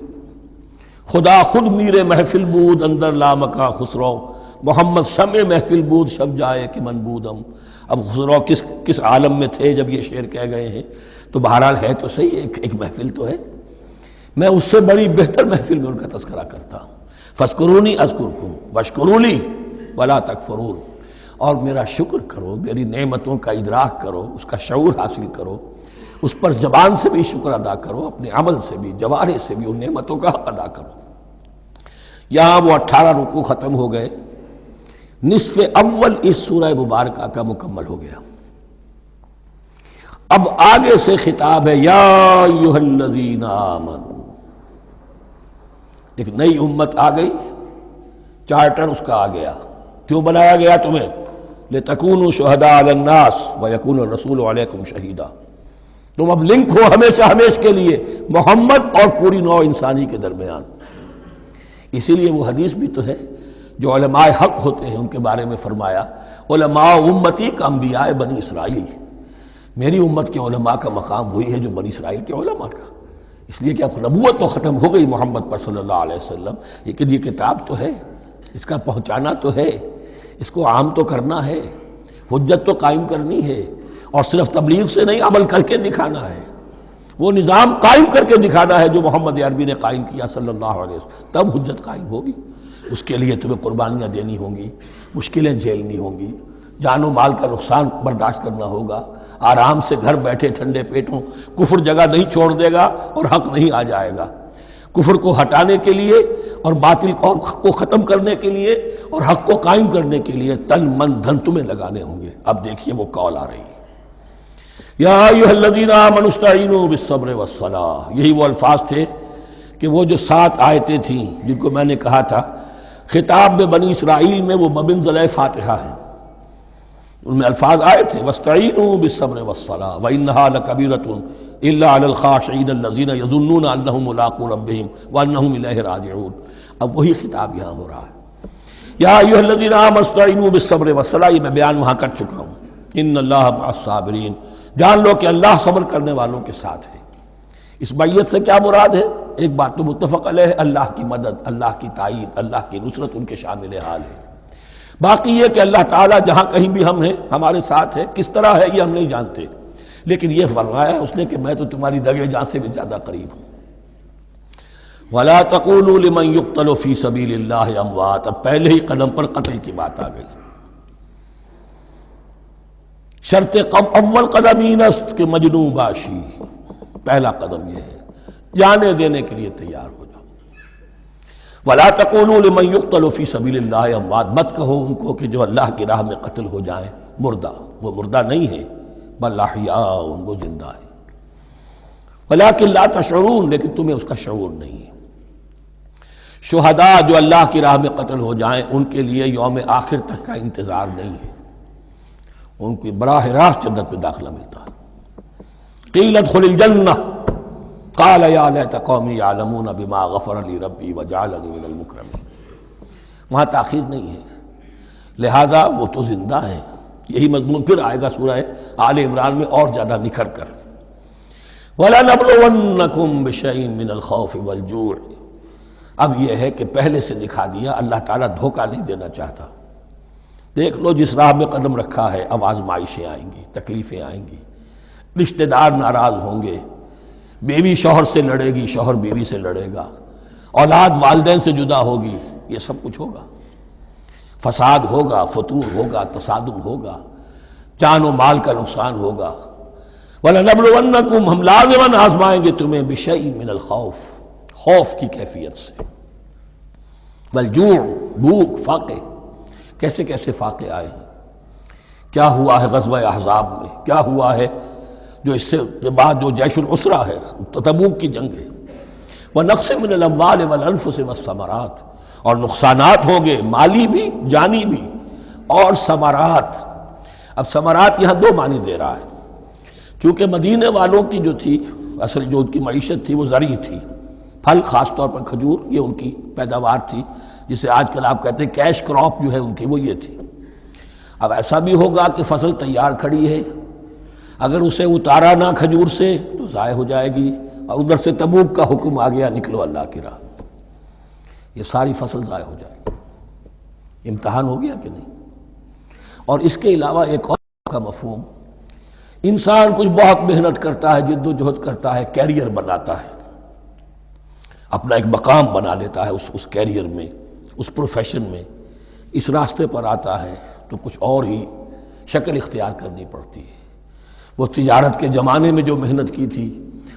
خدا خود میرے محفل بود اندر لامکا خسرو، محمد شمع محفل بود شب جائے کہ من بودم۔ اب خسرو کس عالم میں تھے جب یہ شعر کہہ گئے ہیں؟ تو بہرحال ہے تو صحیح، ایک محفل تو ہے، میں اس سے بڑی بہتر محفل میں ان کا تذکرہ کرتا ہوں۔ فاذکرونی اذکرکم واشکروا لی ولا تکفرون، اور میرا شکر کرو، میری نعمتوں کا ادراک کرو، اس کا شعور حاصل کرو، اس پر زبان سے بھی شکر ادا کرو، اپنے عمل سے بھی، جوارح سے بھی ان نعمتوں کا حق ادا کرو۔ یہاں وہ 18 رکوع ختم ہو گئے، نصف اول اس سورہ مبارکہ کا مکمل ہو گیا۔ اب آگے سے خطاب ہے، یا ایھا الذین آمنوا، ایک نئی امت آ گئی، چارٹر اس کا آ گیا۔ کیوں بنایا گیا تمہیں؟ لتکونوا شہداء علی الناس ویکون الرسول علیکم شہیدا، تم اب لنک ہو ہمیشہ ہمیش کے لیے محمد اور پوری نوع انسانی کے درمیان۔ اسی لیے وہ حدیث بھی تو ہے جو علماء حق ہوتے ہیں ان کے بارے میں فرمایا علماء امتی کا انبیاء بنی اسرائیل، میری امت کے علماء کا مقام وہی ہے جو بنی اسرائیل کے علماء کا، اس لیے کہ اب نبوت تو ختم ہو گئی محمد پر صلی اللہ علیہ وسلم، لیکن یہ کتاب تو ہے، اس کا پہنچانا تو ہے، اس کو عام تو کرنا ہے، حجت تو قائم کرنی ہے، اور صرف تبلیغ سے نہیں عمل کر کے دکھانا ہے، وہ نظام قائم کر کے دکھانا ہے جو محمد عربی نے قائم کیا صلی اللہ علیہ وسلم، تب حجت قائم ہوگی۔ اس کے لیے تمہیں قربانیاں دینی ہوں گی، مشکلیں جھیلنی ہوں گی، جان و مال کا نقصان برداشت کرنا ہوگا، آرام سے گھر بیٹھے ٹھنڈے پیٹوں کفر جگہ نہیں چھوڑ دے گا اور حق نہیں آ جائے گا، کفر کو ہٹانے کے لیے اور باطل کو ختم کرنے کے لیے اور حق کو قائم کرنے کے لیے تن من دھن تمہیں لگانے ہوں گے۔ اب دیکھیے وہ قول آ رہی ہے، یا ایھا الذین آمنوا استعینوا بالصبر والصلاۃ، یہی وہ الفاظ تھے کہ وہ جو 7 آیتیں تھیں جن کو میں نے کہا تھا خطاب میں بنی اسرائیل میں وہ بمنزلہ فاتحہ ہیں، ان میں الفاظ آئے تھے واستعینوا بالصبر والصلاۃ وانھا لکبیرۃ الا علی الخاشعین الذین یظنون انہم ملاقو ربہم وانہم الیہ راجعون۔ اب وہی خطاب یہاں ہو رہا ہے، یا ایھا الذین آمنوا استعینوا بالصبر والصلاۃ، یہ میں بیان وہاں کر چکا ہوں، ان اللہ مع الصابرین، جان لو کہ اللہ صبر کرنے والوں کے ساتھ ہے۔ اس بیعت سے کیا مراد ہے؟ ایک بات تو متفق علیہ ہے، اللہ کی مدد، اللہ کی تائید، اللہ کی نصرت ان کے شامل حال ہے۔ باقی یہ کہ اللہ تعالیٰ جہاں کہیں بھی ہم ہیں ہمارے ساتھ ہے، کس طرح ہے یہ ہم نہیں جانتے، لیکن یہ فرمایا اس نے کہ میں تو تمہاری دگے جان سے بھی زیادہ قریب ہوں۔ وَلَا تَقُولُوا لِمَنْ يُقْتَلُ فِي سَبِيلِ اللَّهِ أَمْوَاتٌ، اب پہلے ہی قدم پر قتل کی بات آ گئی۔ شرط اول قدم ہی نست کہ مجنون باشی، پہلا قدم یہ ہے جانے دینے کے لیے تیار ہو جاؤ۔ وَلَا تَقُولُوا لِمَنْ يُقْتَلُ فِي سَبِيلِ اللَّهِ أَمْوَاتٌ، مت کہو ان کو کہ جو اللہ کی راہ میں قتل ہو جائیں مردہ، وہ مردہ نہیں ہے، بل احیاء، وہ زندہ ہے، ولیکن لا تشعرون، لیکن تمہیں اس کا شعور نہیں ہے۔ شہداء جو اللہ کی راہ میں قتل ہو جائیں ان کے لیے یوم آخر تک کا انتظار نہیں ہے، ان کی براہ راست جنت میں داخلہ ملتا ہے۔ قیل ادخل الجنہ قال یا لیت قومی یعلمون بما غفر لی ربی وجعلنی من المکرمین، وہاں تاخیر نہیں ہے، لہذا وہ تو زندہ ہیں۔ یہی مضمون پھر آئے گا سورہ آل عمران میں اور زیادہ نکھر کر، وَلَنَبْلُوَنَّكُمْ بِشَيْءٍ مِّنَ الْخَوْفِ وَالْجُوعِ۔ اب یہ ہے کہ پہلے سے دکھا دیا، اللہ تعالیٰ دھوکہ نہیں دینا چاہتا۔ دیکھ لو جس راہ میں قدم رکھا ہے اب آزمائشیں آئیں گی، تکلیفیں آئیں گی، رشتہ دار ناراض ہوں گے، بیوی شوہر سے لڑے گی، شوہر بیوی سے لڑے گا، اولاد والدین سے جدا ہوگی، یہ سب کچھ ہوگا، فساد ہوگا، فتور ہوگا، تصادم ہوگا، جان و مال کا نقصان ہوگا۔ وَلَنَبْلُوَنَّكُمْ، ہم لازماً آزمائیں گے تمہیں، بِشَيْءٍ مِّنَ الْخَوْفِ، خوف کی کیفیت سے، وَالْجُوعِ، بھوک، فاقے، کیسے کیسے فاقے آئے ہیں، کیا ہوا ہے غزوہ احزاب میں، کیا ہوا ہے جو اس سے بعد جو جیش العسرہ ہے، تبوک کی جنگ ہے، وَنَقْصٍ مِّنَ الْأَمْوَالِ وَالْأَنفُسِ وَالثَّمَرَاتِ، اور نقصانات ہوں گے مالی بھی جانی بھی، اور ثمرات۔ اب ثمرات یہاں دو معنی دے رہا ہے، چونکہ مدینے والوں کی جو تھی اصل جو ان کی معیشت تھی وہ زرعی تھی، پھل، خاص طور پر کھجور، یہ ان کی پیداوار تھی، جسے آج کل آپ کہتے ہیں کیش کراپ جو ہے ان کی، وہ یہ تھی۔ اب ایسا بھی ہوگا کہ فصل تیار کھڑی ہے، اگر اسے اتارا نہ کھجور سے تو ضائع ہو جائے گی، اور ادھر سے تبوک کا حکم آ گیا نکلو اللہ کی راہ، یہ ساری فصل ضائع ہو جائے گی۔ امتحان ہو گیا کہ نہیں؟ اور اس کے علاوہ ایک اور کا مفہوم، انسان کچھ بہت محنت کرتا ہے، جد و جہد کرتا ہے، کیریئر بناتا ہے، اپنا ایک مقام بنا لیتا ہے اس کیریئر میں، اس پروفیشن میں، اس راستے پر آتا ہے تو کچھ اور ہی شکل اختیار کرنی پڑتی ہے۔ وہ تجارت کے زمانے میں جو محنت کی تھی،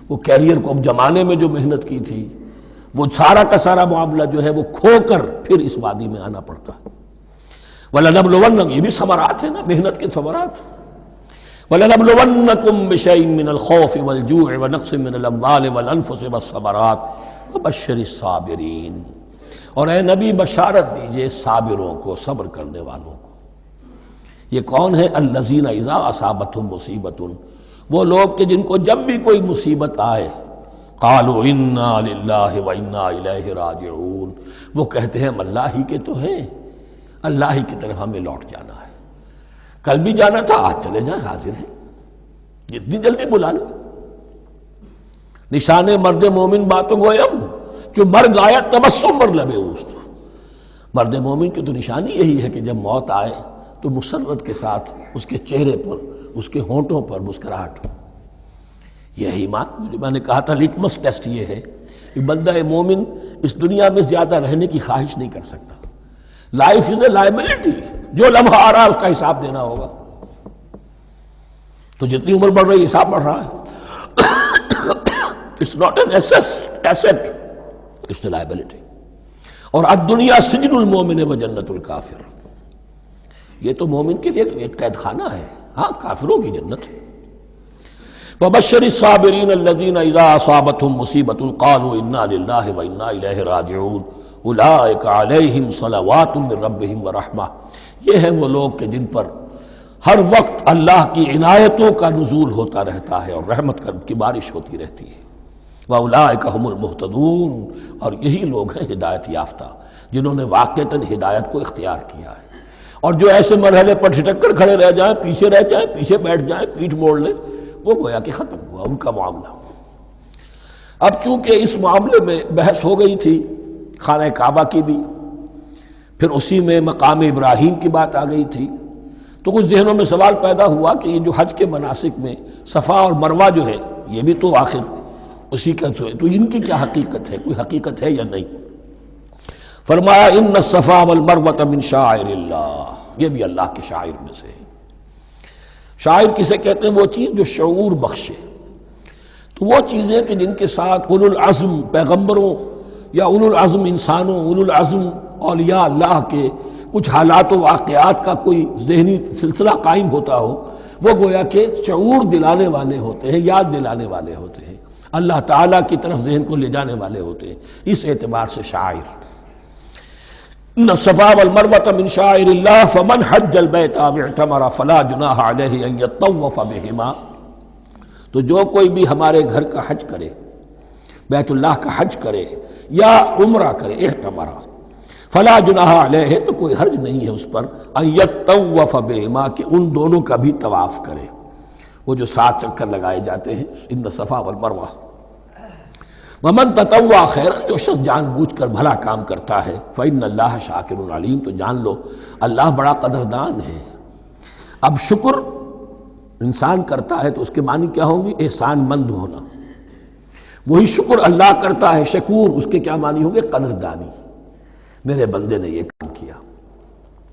وہ کیریئر کو جمانے میں جو محنت کی تھی، وہ سارا کا سارا معاملہ جو ہے وہ کھو کر پھر اس وادی میں آنا پڑتا ہے۔ وَلَنَبْلُوَنَّكُمْ، یہ بھی ثمرات ہیں نا، محنت کے ثمرات۔ وَلَنَبْلُوَنَّكُمْ بِشَيْءٍ مِّنَ الْخَوْفِ وَالْجُوعِ وَنَقْصٍ مِّنَ الْأَمْوَالِ وَالْأَنفُسِ وَالثَّمَرَاتِ وَبَشِّرِ الصَّابِرِينَ، اور اے نبی بشارت دیجئے صابروں کو، صبر کرنے والوں کو۔ یہ کون ہے؟ الذین اذا اصابتہم مصیبۃ، وہ لوگ کہ جن کو جب بھی کوئی مصیبت آئے، قالوا انا للہ وانا الیہ راجعون، وہ کہتے ہیں ہم اللہ ہی کے تو ہیں اللہ ہی کی طرف ہمیں لوٹ جانا ہے. کل بھی جانا تھا، آج چلے جائیں، حاضر ہیں، جتنی جلدی بلا لیں. نشان مرد مومن باتوں گویم جو مر گایا تبسم بر لبے اوست. مرد مومن کی تو نشانی یہی ہے کہ جب موت آئے تو مسرت کے ساتھ اس کے چہرے پر، اس کے ہونٹوں پر مسکراہٹ ہو. یہ ایمان جو میں نے کہا تھا، لٹمس ٹیسٹ یہ ہے کہ بندہ مومن اس دنیا میں زیادہ رہنے کی خواہش نہیں کر سکتا. لائف از اے لائبلٹی، جو لمحہ آ رہا ہے اس کا حساب دینا ہوگا. تو جتنی عمر بڑھ رہی حساب بڑھ رہا ہے. It's not an asset, it's a liability. اور الدنیا سجن المومن و جنت الکافر، یہ تو مومن کے لیے ایک قید خانہ ہے، ہاں کافروں کی جنت ہے. وبشر الصابرین الذین اذا اصابتهم مصیبۃ قالوا انا للہ وانا الیہ راجعون اولئک علیہم صلوات من ربہم ورحمہ. یہ ہیں وہ لوگ کہ جن پر ہر وقت اللہ کی عنایتوں کا نزول ہوتا رہتا ہے اور رحمت کی بارش ہوتی رہتی ہے. وَأُولَٰئِكَ هُمُ الْمُهْتَدُونَ، اور یہی لوگ ہیں ہدایت یافتہ جنہوں نے واقعتاً ہدایت کو اختیار کیا ہے. اور جو ایسے مرحلے پر ٹھٹک کر کھڑے رہ جائیں، پیچھے رہ جائیں، پیچھے بیٹھ جائیں، پیٹھ موڑ لیں، وہ گویا کہ ختم ہوا ان کا معاملہ. اب چونکہ اس معاملے میں بحث ہو گئی تھی خانہ کعبہ کی بھی، پھر اسی میں مقام ابراہیم کی بات آ گئی تھی، تو کچھ ذہنوں میں سوال پیدا ہوا کہ یہ جو حج کے مناسک میں صفا اور مروہ جو ہے، یہ بھی تو آخر اسی کا تو ان کی کیا حقیقت ہے، کوئی حقیقت ہے یا نہیں؟ فرمایا ان الصفا والمروہ من شعائر اللہ، یہ بھی اللہ کے شاعر میں سے ہے. شاعر کسے کہتے ہیں؟ وہ چیز جو شعور بخشے. تو وہ چیزیں کہ جن کے ساتھ اولو العزم پیغمبروں یا اولو العزم انسانوں، اولو العزم اولیاء اللہ کے کچھ حالات و واقعات کا کوئی ذہنی سلسلہ قائم ہوتا ہو، وہ گویا کہ شعور دلانے والے ہوتے ہیں، یاد دلانے والے ہوتے ہیں، اللہ تعالیٰ کی طرف ذہن کو لے جانے والے ہوتے ہیں. اس اعتبار سے شاعر. ان الصفا والمروہ من شعائر اللہ فمن حج البیت او اعتمر فلا جناح علیہ ان یطوف بہما. تو جو کوئی بھی ہمارے گھر کا حج کرے، بیت اللہ کا حج کرے یا عمرہ کرے، اعتمر، فلا جناح علیہ، تو کوئی حرج نہیں ہے اس پر، ان یطوف بہما، کہ ان دونوں کا بھی طواف کرے. وہ جو 7 چکر لگائے جاتے ہیں، ان الصفا والمروہ. ومن تطوع خیرا، جو شخص جان بوجھ کر بھلا کام کرتا ہے، فإن اللہ شاکر علیم، تو جان لو اللہ بڑا قدردان ہے. اب شکر انسان کرتا ہے تو اس کے معنی کیا ہوں گے؟ احسان مند ہونا. وہی شکر اللہ کرتا ہے شکور، اس کے کیا معنی ہوں گے؟ قدردانی. میرے بندے نے یہ کام کیا،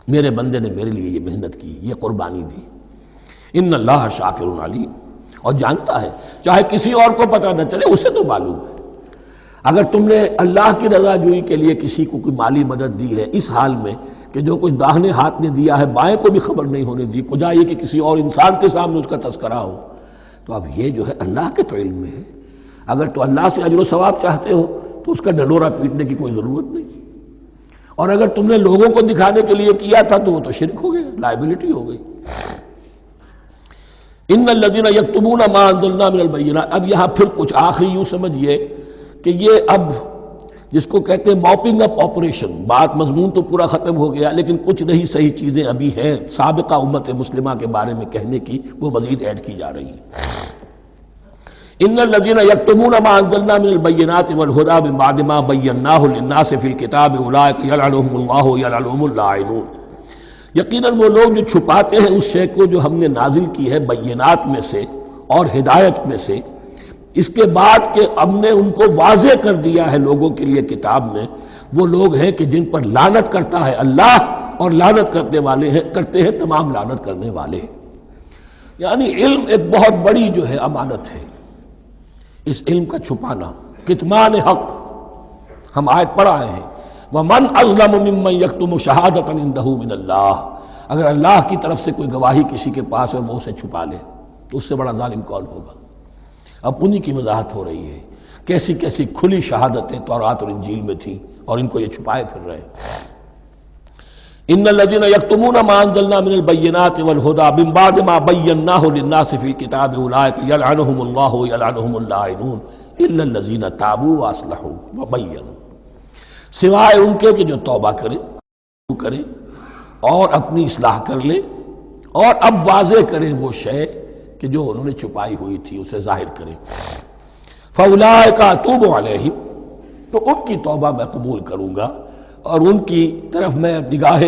میرے بندے نے میرے لیے یہ محنت کی، یہ قربانی دی. ان اللہ شاکر علیم، اور جانتا ہے، چاہے کسی اور کو پتہ نہ چلے، اسے تو معلوم ہے. اگر تم نے اللہ کی رضا جوئی کے لیے کسی کو کوئی مالی مدد دی ہے اس حال میں کہ جو کچھ داہنے ہاتھ نے دیا ہے بائیں کو بھی خبر نہیں ہونے دی، کجا یہ کہ کسی اور انسان کے سامنے اس کا تذکرہ ہو، تو اب یہ جو ہے اللہ کے تو علم میں ہے. اگر تو اللہ سے اجر و ثواب چاہتے ہو تو اس کا ڈنڈورا پیٹنے کی کوئی ضرورت نہیں. اور اگر تم نے لوگوں کو دکھانے کے لیے کیا تھا تو وہ تو شرک ہو گیا، لائبلٹی ہو گئی. ان الذین یکتمون ما انزلنا من البینات. اب یہاں پھر کچھ آخری یوں سمجھیے کہ یہ اب جس کو کہتے ہیں موپنگ اپ آپریشن، بات مضمون تو پورا ختم ہو گیا لیکن کچھ نہیں صحیح چیزیں ابھی ہیں سابقہ امت مسلمہ کے بارے میں کہنے کی، وہ مزید ایڈ کی جا رہی ہیں. ان الذین یکتمون ما انزلنا من البینات والہدی من بعد ما بیناہ للناس فی الکتاب اولئک یلعنهم اللہ یلعنهم اللاعنون. یقیناً وہ لوگ جو چھپاتے ہیں اس شے کو جو ہم نے نازل کی ہے بینات میں سے اور ہدایت میں سے، اس کے بعد کہ ہم نے ان کو واضح کر دیا ہے لوگوں کے لیے کتاب میں، وہ لوگ ہیں کہ جن پر لعنت کرتا ہے اللہ، اور لعنت کرتے ہیں تمام لعنت کرنے والے. یعنی علم ایک بہت بڑی جو ہے امانت ہے، اس علم کا چھپانا، کتمان حق. ہم آیت پڑھ آئے ہیں وَمَنْ أَظْلَمُ مِمَّنْ يَكْتُمُ شَهَادَةً عِنْدَهُ مِنَ اللَّهِ. اگر اللہ کی طرف سے کوئی گواہی کسی کے پاس ہے وہ اسے چھپا لے تو اس سے بڑا ظالم کون ہوگا. اب انہی کی وضاحت ہو رہی ہے، کیسی کیسی کھلی شہادتیں تورات اور انجیل میں تھیں اور ان کو یہ چھپائے پھر رہے. ان الذین یکتمون ما انزلنا من البینات والہدی من بعد ما بیناہ للناس فی الکتاب اولئک یلعنهم اللہ یلعنهم اللاعنون الا الذین تابوا واصلحوا وبینوا. سوائے ان کے کہ جو توبہ کریں اور اپنی اصلاح کر لیں اور اب واضح کریں وہ شے کہ جو انہوں نے چھپائی ہوئی تھی اسے ظاہر کریں. فَأُولَٰئِکَ أَتُوبُ عَلَیْہِمْ، تو ان کی توبہ میں قبول کروں گا اور ان کی طرف میں نگاہ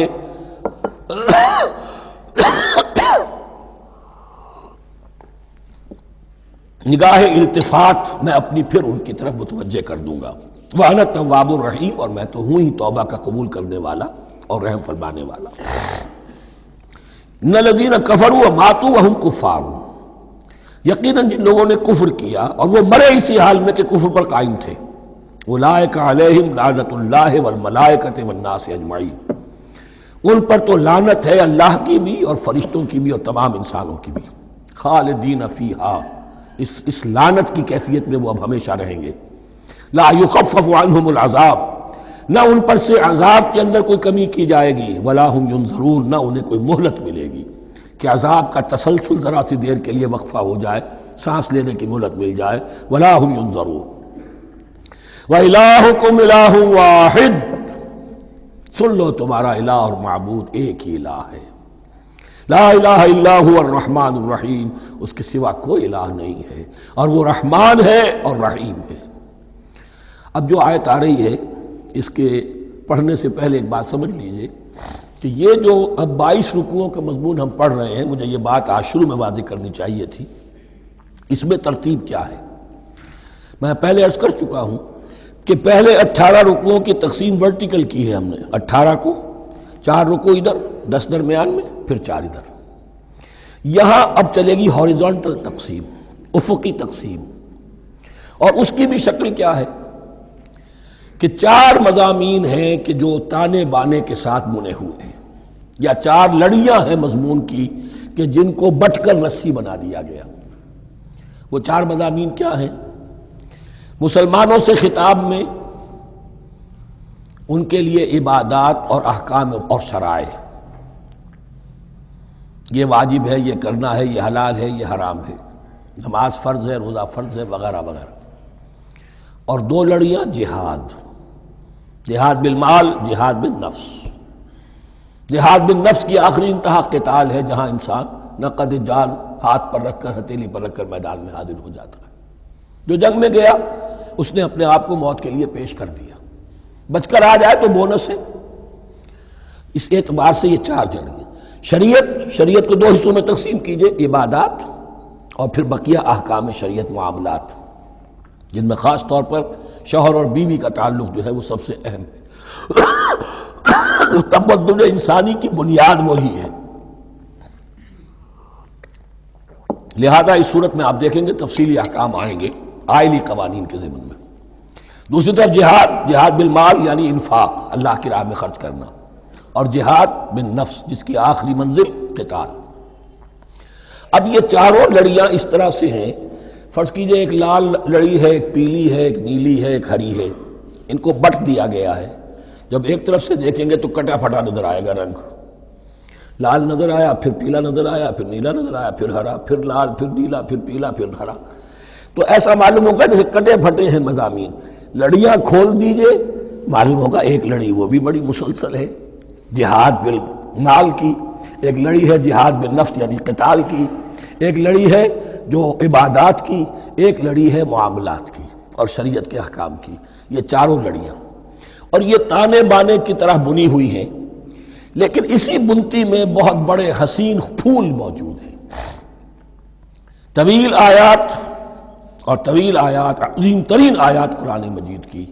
التفات میں اپنی پھر ان کی طرف متوجہ کر دوں گا. وَأَنَا التَّوَّابُ الرَّحِيمُ، اور میں تو ہوں ہی توبہ کا قبول کرنے والا اور رحم فرمانے والا. اِنَّ الَّذِينَ كَفَرُوا وَمَاتُوا وَهُمْ كُفَّارٌ، یقیناً جن لوگوں نے کفر کیا اور وہ مرے اسی حال میں کہ کفر پر قائم تھے، اولئک علیہم لعنۃ اللہ والملائکۃ والناس اجمعین، ان پر تو لعنت ہے اللہ کی بھی اور فرشتوں کی بھی اور تمام انسانوں کی بھی. خالدین فیہا، اس لعنت کی کیفیت میں وہ اب ہمیشہ رہیں گے. لا یخفف عنہم العذاب، نہ ان پر سے عذاب کے اندر کوئی کمی کی جائے گی. ولا هم ینظرون، نہ انہیں کوئی مہلت ملے گی کہ عذاب کا تسلسل ذرا سی دیر کے لیے وقفہ ہو جائے، سانس لینے کی مہلت مل جائے. ولا هم ینظرون. وَإِلَٰهُكُمْ إِلَٰهٌ وَاحِدٌ، سن لو تمہارا الہ اور معبود ایک ہی الہ ہے. لا الہ الا هو الرحمن الرحیم، اس کے سوا کوئی الہ نہیں ہے اور وہ رحمان ہے اور رحیم ہے. اب جو آیت آ رہی ہے اس کے پڑھنے سے پہلے ایک بات سمجھ لیجئے کہ یہ جو اب 22 رکوعوں کا مضمون ہم پڑھ رہے ہیں، مجھے یہ بات آج شروع میں واضح کرنی چاہیے تھی. اس میں ترتیب کیا ہے؟ میں پہلے عرض کر چکا ہوں کہ پہلے 18 رکوعوں کی تقسیم ورٹیکل کی ہے ہم نے. 18 کو 4 رکوع ادھر، 10 درمیان میں، پھر 4 ادھر. یہاں اب چلے گی ہاریزونٹل تقسیم، افقی تقسیم. اور اس کی بھی شکل کیا ہے کہ 4 مضامین ہیں کہ جو تانے بانے کے ساتھ بنے ہوئے ہیں، یا 4 لڑیاں ہیں مضمون کی کہ جن کو بٹ کر رسی بنا دیا گیا. وہ 4 مضامین کیا ہیں؟ مسلمانوں سے خطاب میں ان کے لیے عبادات اور احکام اور شرائع، یہ واجب ہے، یہ کرنا ہے، یہ حلال ہے، یہ حرام ہے، نماز فرض ہے، روزہ فرض ہے، وغیرہ وغیرہ. اور 2 لڑیاں جہاد، جہاد بالمال، جہاد بالنفس. جہاد بالنفس کی آخری انتہا قتال ہے، جہاں انسان نقد جان ہاتھ پر رکھ کر، ہتھیلی پر رکھ کر میدان میں حاضر ہو جاتا ہے. جو جنگ میں گیا اس نے اپنے آپ کو موت کے لیے پیش کر دیا، بچ کر آ جائے تو بونس ہے. اس اعتبار سے یہ 4 جڑیں. شریعت کو 2 حصوں میں تقسیم کیجئے، عبادات اور پھر بقیہ احکام شریعت، معاملات، جن میں خاص طور پر شوہر اور بیوی کا تعلق جو ہے وہ سب سے اہم ہے. تمدن انسانی کی بنیاد وہی ہے. لہذا اس صورت میں آپ دیکھیں گے تفصیلی احکام آئیں گے آئلی قوانین کے ضمن میں. دوسری طرف جہاد بالمال یعنی انفاق، اللہ کی راہ میں خرچ کرنا، اور جہاد بالنفس جس کی آخری منزل قتال. اب یہ 4 لڑیاں اس طرح سے ہیں، فرض کیجئے ایک لال لڑی ہے، ایک پیلی ہے، ایک نیلی ہے، ایک ہری ہے. ان کو بٹ دیا گیا ہے. جب ایک طرف سے دیکھیں گے تو کٹا پھٹا نظر آئے گا رنگ. لال نظر آیا، پھر پیلا نظر آیا، پھر نیلا نظر آیا، پھر ہرا، پھر لال، پھر نیلا، پھر پیلا، پھر ہرا. تو ایسا معلوم ہوگا جیسے کٹے پھٹے ہیں مضامین. لڑیاں کھول دیجئے، معلوم ہوگا ایک لڑی وہ بھی بڑی مسلسل ہے جہاد بالمال کی، ایک لڑی ہے جہاد بالنفس یعنی قتال کی، ایک لڑی ہے جو عبادات کی، ایک لڑی ہے معاملات کی اور شریعت کے احکام کی. یہ 4 لڑیاں، اور یہ تانے بانے کی طرح بنی ہوئی ہیں، لیکن اسی بنتی میں بہت بڑے حسین پھول موجود ہیں. طویل آیات اور طویل آیات، عظیم ترین آیات قرآن مجید کی،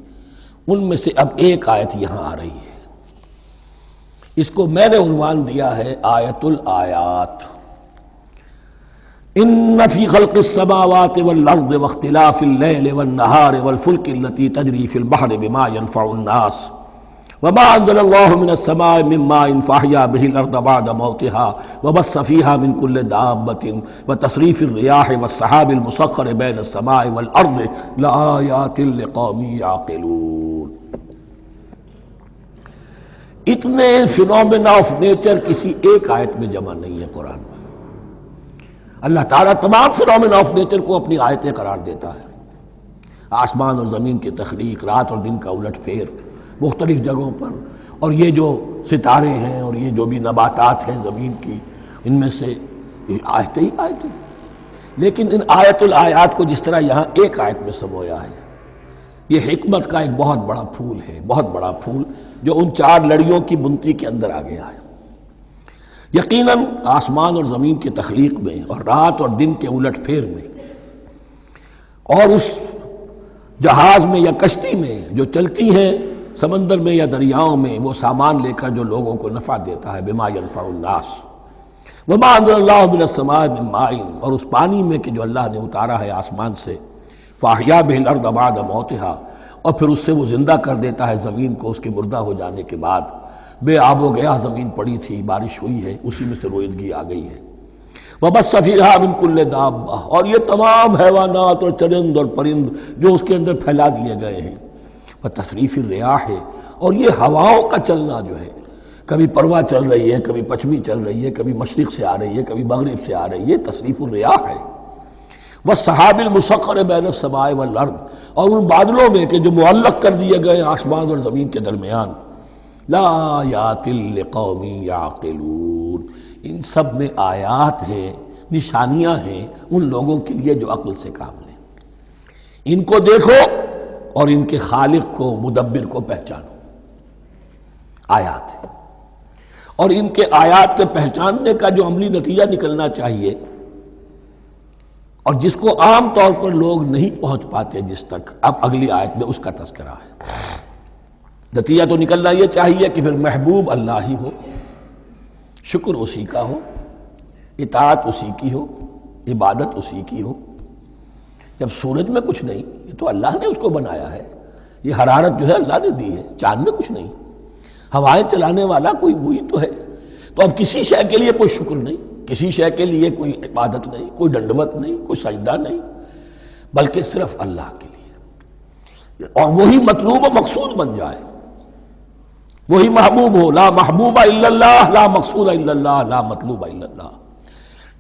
ان میں سے اب ایک آیت یہاں آ رہی ہے. اس کو میں نے عنوان دیا ہے آیت الآیات. ان فی خلق السماوات والارض واختلاف اللیل والنہار والفلک التي تجری فی البحر بما ينفع الناس وما انزل الله من السماء من ماء فاحیا به الارض بعد موتها وبث فيها من كل دابة وتصريف الرياح والسحاب المسخر بين السماء والارض لآیات لقوم یعقلون. اتنے فینومینا آف نیچر کسی ایک آیت میں جمع نہیں ہے قرآن میں. اللہ تعالیٰ تمام فینومینا آف نیچر کو اپنی آیتیں قرار دیتا ہے. آسمان اور زمین کی تخلیق، رات اور دن کا الٹ پھیر، مختلف جگہوں پر، اور یہ جو ستارے ہیں اور یہ جو بھی نباتات ہیں زمین کی، ان میں سے آیتیں ہی آیتیں. لیکن ان آیت الآیات کو جس طرح یہاں ایک آیت میں سمویا ہے، یہ حکمت کا ایک بہت بڑا پھول ہے، بہت بڑا پھول جو ان 4 لڑیوں کی بنتی کے اندر آ گیا ہے. یقیناً آسمان اور زمین کی تخلیق میں اور رات اور دن کے الٹ پھیر میں اور اس جہاز میں یا کشتی میں جو چلتی ہیں سمندر میں یا دریاؤں میں، وہ سامان لے کر جو لوگوں کو نفع دیتا ہے، بما ينفع الناس وما انزل اللہ من السماء من ماء، اور اس پانی میں کہ جو اللہ نے اتارا ہے آسمان سے، فاحیا به الارض بعد موتها، اور پھر اس سے وہ زندہ کر دیتا ہے زمین کو اس کے مردہ ہو جانے کے بعد. بے آب و گیا زمین پڑی تھی، بارش ہوئی ہے، اسی میں سے روئیدگی آ گئی ہے. وبث فیہا من کل دابہ، اور یہ تمام حیوانات اور چرند اور پرند جو اس کے اندر پھیلا دیے گئے ہیں. وتصریف الریاح، اور یہ ہواؤں کا چلنا جو ہے، کبھی پروا چل رہی ہے، کبھی پچھمی چل رہی ہے، کبھی مشرق سے آ رہی ہے، کبھی مغرب سے آ رہی ہے، تصریف الریاح ہے. والسحاب المسخر بین السماء والارض، اور ان بادلوں میں کہ جو معلق کر دیے گئے آسمان اور زمین کے درمیان. لآیات لقوم یعقلون، ان سب میں آیات ہیں، نشانیاں ہیں ان لوگوں کے لیے جو عقل سے کام لیں. ان کو دیکھو اور ان کے خالق کو، مدبر کو پہچانو. آیات ہیں، اور ان کے آیات کے پہچاننے کا جو عملی نتیجہ نکلنا چاہیے، اور جس کو عام طور پر لوگ نہیں پہنچ پاتے جس تک، اب اگلی آیت میں اس کا تذکرہ ہے. نتیجہ تو نکلنا یہ چاہیے کہ پھر محبوب اللہ ہی ہو، شکر اسی کا ہو، اطاعت اسی کی ہو، عبادت اسی کی ہو. جب سورج میں کچھ نہیں، یہ تو اللہ نے اس کو بنایا ہے، یہ حرارت جو ہے اللہ نے دی ہے، چاند میں کچھ نہیں، ہوائیں چلانے والا کوئی وہی تو ہے. تو اب کسی شے کے لیے کوئی شکر نہیں، کسی شے کے لیے کوئی عبادت نہیں، کوئی ڈنڈوت نہیں، کوئی سجدہ نہیں، بلکہ صرف اللہ کے لیے. اور وہی مطلوب و مقصود بن جائے، وہی محبوب ہو. لا محبوب الا اللہ، لا مقصود الا اللہ، لا مطلوب الا اللہ.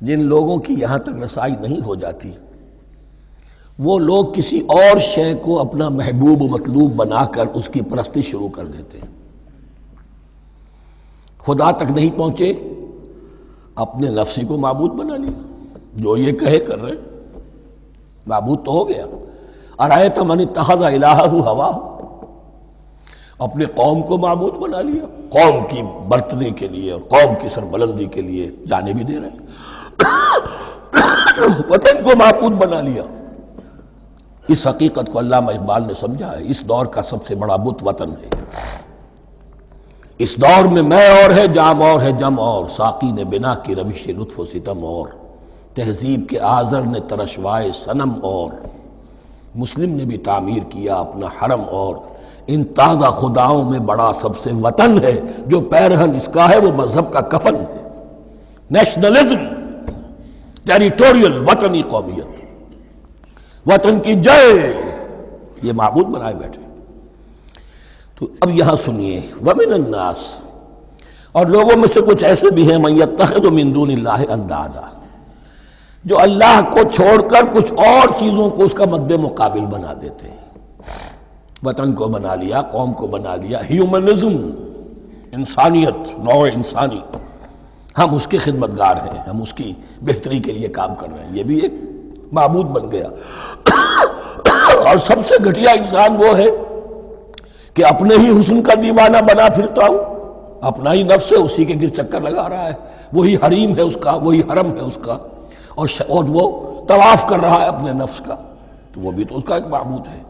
جن لوگوں کی یہاں تک رسائی نہیں ہو جاتی، وہ لوگ کسی اور شے کو اپنا محبوب و مطلوب بنا کر اس کی پرستی شروع کر دیتے ہیں. خدا تک نہیں پہنچے، اپنے نفسی کو معبود بنا لیا، جو یہ کہے کر رہے، معبود تو ہو گیا. ارأیت من اتخذ الہہ ہواہ، اپنے قوم کو معبود بنا لیا، قوم کی برتری کے لیے اور قوم کی سربلندی کے لیے جانے بھی دے رہے ہیں. وطن کو معبود بنا لیا. اس حقیقت کو علامہ اقبال نے سمجھا ہے، اس دور کا سب سے بڑا بت وطن ہے. اس دور میں میں اور ہے، جام اور ہے، جم اور، ساقی نے بنا کی روش لطف و ستم اور، تہذیب کے آذر نے ترشوائے صنم اور، مسلم نے بھی تعمیر کیا اپنا حرم اور، ان تازہ خداؤں میں بڑا سب سے وطن ہے، جو پیرہن اس کا ہے وہ مذہب کا کفن ہے. نیشنلزم، ٹیریٹوریل، وطنی قومیت، وطن کی جے، یہ معبود بنائے بیٹھے. تو اب یہاں سنیے، ومن الناس، اور لوگوں میں سے کچھ ایسے بھی ہیں، من یتخذ من دون اللہ اندادا، جو اللہ کو چھوڑ کر کچھ اور چیزوں کو اس کا مد مقابل بنا دیتے ہیں. وطن کو بنا لیا، قوم کو بنا لیا، ہیومنزم، انسانیت، نوع انسانی، ہم اس کے خدمتگار ہیں، ہم اس کی بہتری کے لیے کام کر رہے ہیں، یہ بھی ایک معبود بن گیا. اور سب سے گھٹیا انسان وہ ہے کہ اپنے ہی حسن کا دیوانہ بنا پھرتا ہوں، اپنا ہی نفس ہے، اسی کے گر چکر لگا رہا ہے، وہی حریم ہے اس کا، وہی حرم ہے اس کا، اور وہ طواف کر رہا ہے اپنے نفس کا، تو وہ بھی تو اس کا ایک معبود ہے.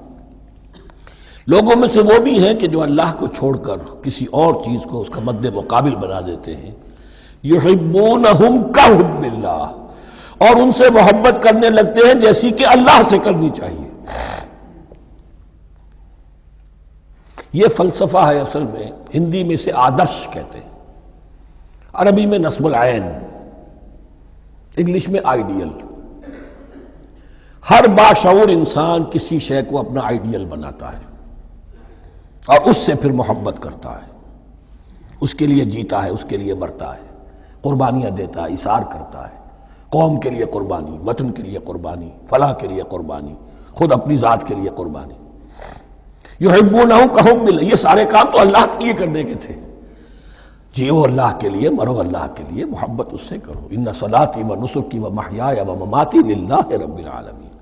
لوگوں میں سے وہ بھی ہیں کہ جو اللہ کو چھوڑ کر کسی اور چیز کو اس کا مد مقابل بنا دیتے ہیں. یحبونہم کحب اللہ، اور ان سے محبت کرنے لگتے ہیں جیسی کہ اللہ سے کرنی چاہیے. یہ فلسفہ ہے اصل میں، ہندی میں سے آدرش کہتے ہیں، عربی میں نصب العین، انگلش میں آئیڈیل. ہر باشعور انسان کسی شے کو اپنا آئیڈیل بناتا ہے اور اس سے پھر محبت کرتا ہے، اس کے لیے جیتا ہے، اس کے لیے مرتا ہے، قربانیاں دیتا ہے، اثار کرتا ہے. قوم کے لیے قربانی، وطن کے لیے قربانی، فلاح کے لیے قربانی، خود اپنی ذات کے لیے قربانی. یحبونہم کحب اللہ، یہ سارے کام تو اللہ کے لیے کرنے کے تھے. جیو اللہ کے لیے، مرو اللہ کے لیے، محبت اس سے کرو. ان صلاتی و نسکی و محیای و مماتی للہ رب العالمین.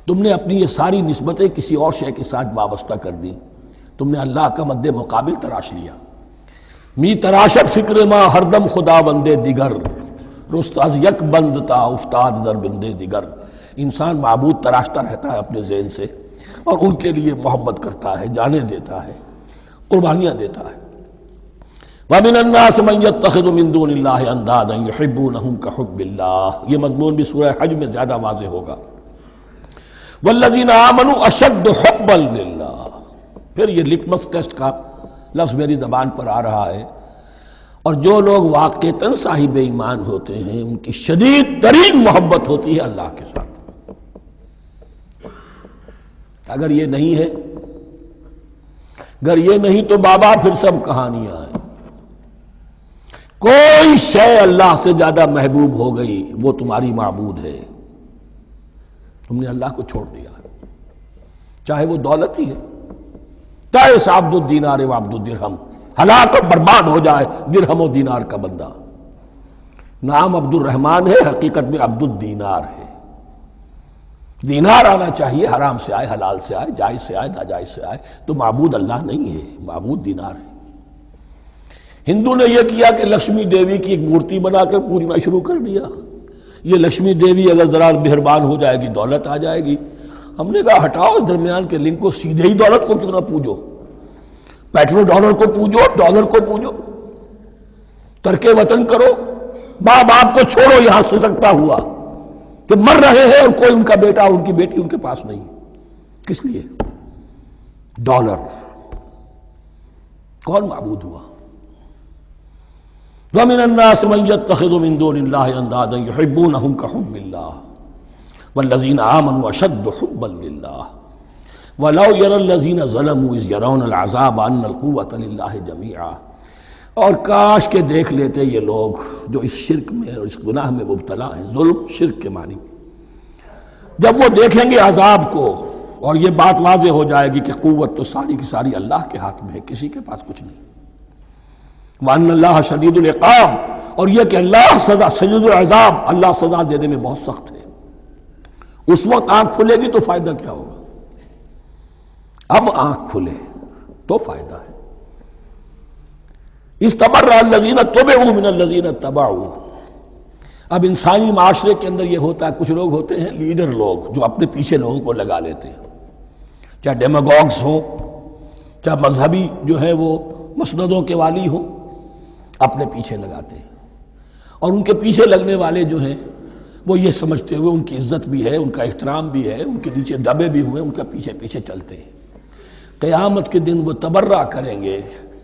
تم نے اپنی یہ ساری نسبتیں کسی اور شے کے ساتھ وابستہ کر دی، تم نے اللہ کا مد مقابل تراش لیا. می تراشت فکر ما ہر دم خدا بندے دیگر، رست از یک بند تا افتاد در بندے دیگر. انسان معبود تراشتا رہتا ہے اپنے ذہن سے اور ان کے لیے محبت کرتا ہے، جانیں دیتا ہے، قربانیاں دیتا ہے. وَمِنَ النَّاسِ مَن يَتَّخِذُ مِن دُونِ اللَّهِ أَندَادًا يُحِبُّونَهُم كَحُبِّ اللَّهِ. یہ مضمون بھی سورہ حج میں زیادہ واضح ہوگا. وَالَّذِينَ آمَنُوا أَشَدُّ حُبًّا لِلَّهِ. پھر یہ لٹمس ٹیسٹ کا لفظ میری زبان پر آ رہا ہے. اور جو لوگ واقعتاً صاحب ایمان ہوتے ہیں ان کی شدید ترین محبت ہوتی ہے اللہ کے ساتھ. اگر یہ نہیں ہے، اگر یہ نہیں تو بابا پھر سب کہانیاں ہیں. کوئی شے اللہ سے زیادہ محبوب ہو گئی وہ تمہاری معبود ہے. تم نے اللہ کو چھوڑ دیا، چاہے وہ دولت ہی ہے. تعس عبد الدینار و عبد الدرہم، ہلاک اور برباد ہو جائے درہم و دینار کا بندہ. نام عبد الرحمن ہے، حقیقت میں عبد الدینار ہے. دینار آنا چاہیے، حرام سے آئے، حلال سے آئے، جائز سے آئے، ناجائز سے آئے. تو معبود اللہ نہیں ہے، معبود دینار ہے. ہندو نے یہ کیا کہ لکشمی دیوی کی ایک مورتی بنا کر پوجنا شروع کر دیا. یہ لکشمی دیوی اگر ذرا مہربان ہو جائے گی دولت آ جائے گی. ہم نے کہا ہٹاؤ اس درمیان کے لنک کو، سیدھے ہی دولت کو کیوں نہ پوجو. پیٹرو ڈالر کو پوجو، ڈالر کو پوجو. ترک وطن کرو، ماں باپ کو چھوڑو یہاں سے سکتا ہوا کہ مر رہے ہیں اور کوئی ان کا بیٹا اور ان کی بیٹی ان کے پاس نہیں. کس لیے؟ ڈالر. کون معبود ہوا؟ وَمِنَ النَّاسِ مَن يَتَّخِذُ مِن دُونِ اللَّهِ أَندَادًا يُحِبُّونَهُم كَحُبِّ اللَّهِ وَالَّذِينَ آمَنُوا أَشَدُّ حُبًّا لِلَّهِ وَلَوْ يَرَى الَّذِينَ ظَلَمُوا إِذْ يَرَوْنَ الْعَذَابَ أَنَّ الْقُوَّةَ لِلَّهِ جَمِيعًا. اور کاش کہ دیکھ لیتے یہ لوگ جو اس شرک میں اور اس گناہ میں مبتلا ہیں، ظلم شرک کے معنی، جب وہ دیکھیں گے عذاب کو اور یہ بات واضح ہو جائے گی کہ قوت تو ساری کی ساری اللہ کے ہاتھ میں ہے، کسی کے پاس کچھ نہیں. وَأَنَّ اللَّهَ شَدِيدُ الْعِقَابِ، اور یہ کہ اللہ سزا شدید العذاب، اللہ سزا دینے میں بہت سخت ہے. اس وقت آنکھ کھلے گی تو فائدہ کیا ہوگا؟ اب آنکھ کھلے تو فائدہ ہے. اِسْتَبَرَّأَ الَّذِينَ اتُّبِعُوا مِنَ الَّذِينَ اتَّبَعُوا. اب انسانی معاشرے کے اندر یہ ہوتا ہے، کچھ لوگ ہوتے ہیں لیڈر لوگ جو اپنے پیچھے لوگوں کو لگا لیتے ہیں، چاہے ڈیماگوگس ہوں، چاہے مذہبی جو ہے وہ مسندوں کے والی ہوں، اپنے پیچھے لگاتے ہیں. اور ان کے پیچھے لگنے والے جو ہیں وہ یہ سمجھتے ہوئے ان کی عزت بھی ہے، ان کا احترام بھی ہے، ان کے نیچے دبے بھی ہوئے، ان کا پیچھے پیچھے چلتے ہیں. قیامت کے دن وہ تبرہ کریں گے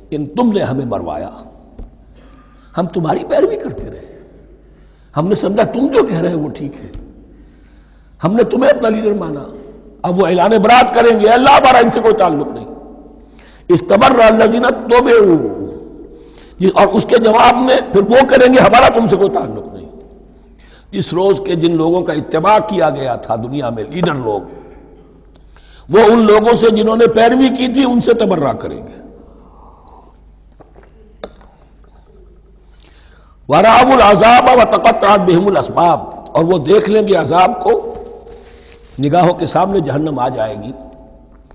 کہ تم نے ہمیں مروایا، ہم تمہاری پیروی کرتے رہے، ہم نے سمجھا تم جو کہہ رہے ہیں وہ ٹھیک ہے، ہم نے تمہیں اپنا لیڈر مانا. اب وہ اعلان برات کریں گے، اللہ ہمارا ان سے کوئی تعلق نہیں. استبرأ الذین اتبعوا، اور اس کے جواب میں پھر وہ کریں گے ہمارا تم سے کوئی تعلق نہیں. اس روز کے جن لوگوں کا اتباع کیا گیا تھا دنیا میں، لیڈر لوگ، وہ ان لوگوں سے جنہوں نے پیروی کی تھی ان سے تبرہ کریں گے. وَرَأَوُا الْعَذَابَ وَتَقَطَّعَتْ بِهِمُ الْأَسْبَابُ، اور وہ دیکھ لیں گے عذاب کو، نگاہوں کے سامنے جہنم آ جائے گی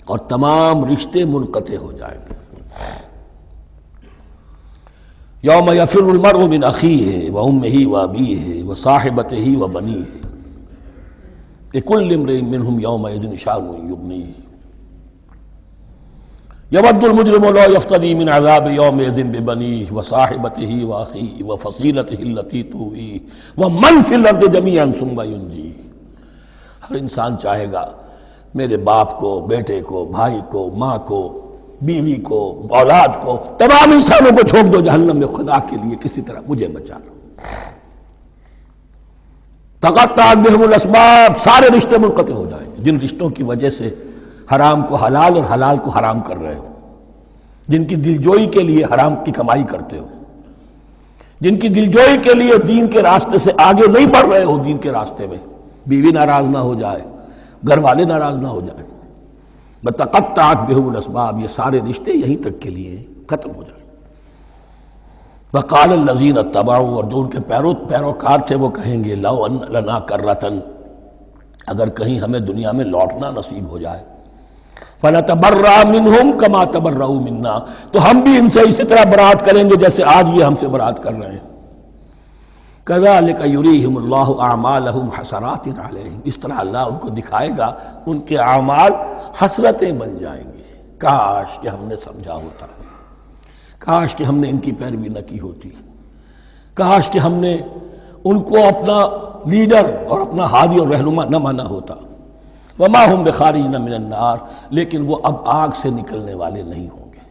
اور تمام رشتے منقطع ہو جائیں گے. یوم یفر المرء من اخیہ وامہ وابیہ وصاحبتہ وبنیہ لکل امرئ منہم یومئذ شأن یغنیہ یود المجرم لو یفتدی من عذاب یومئذ ببنیہ وصاحبتہ واخیہ وفصیلتہ التی تؤویہ ومن فی الارض جمیعا ثم ینجیہ. ہر انسان چاہے گا میرے باپ کو، بیٹے کو، بھائی کو، ماں کو، بیوی کو، اولاد کو، تمام انسانوں کو چھوڑ دو جہنم میں، خدا کے لیے کسی طرح مجھے بچا لو. تقطعت بہم الاسباب، سارے رشتے منقطع ہو جائیں گے. جن رشتوں کی وجہ سے حرام کو حلال اور حلال کو حرام کر رہے ہو، جن کی دلجوئی کے لیے حرام کی کمائی کرتے ہو، جن کی دلجوئی کے لیے دین کے راستے سے آگے نہیں بڑھ رہے ہو، دین کے راستے میں بیوی ناراض نہ ہو جائے، گھر والے ناراض نہ ہو جائیں، بتقطعت بہم الاسباب، یہ سارے رشتے یہیں تک کے لیے ختم ہو جائیں۔ وقال الذین اتبعوا، اور جو ان کے پیروکار تھے وہ کہیں گے لو ان لنا کرۃ، اگر کہیں ہمیں دنیا میں لوٹنا نصیب ہو جائے، فنتبرأ منہم کما تبرؤوا منا، تو ہم بھی ان سے اسی طرح برات کریں گے جیسے آج یہ ہم سے برات کر رہے ہیں۔ کذالک یریہم اللہ اعمالہم حسرات علیہم، اس طرح اللہ ان کو دکھائے گا ان کے اعمال حسرتیں بن جائیں گی۔ کاش کہ ہم نے سمجھا ہوتا، کاش کہ ہم نے ان کی پیروی نہ کی ہوتی، کاش کہ ہم نے ان کو اپنا لیڈر اور اپنا ہادی اور رہنما نہ مانا ہوتا۔ وما ہم بخارجین من النار، لیکن وہ اب آگ سے نکلنے والے نہیں ہوں گے۔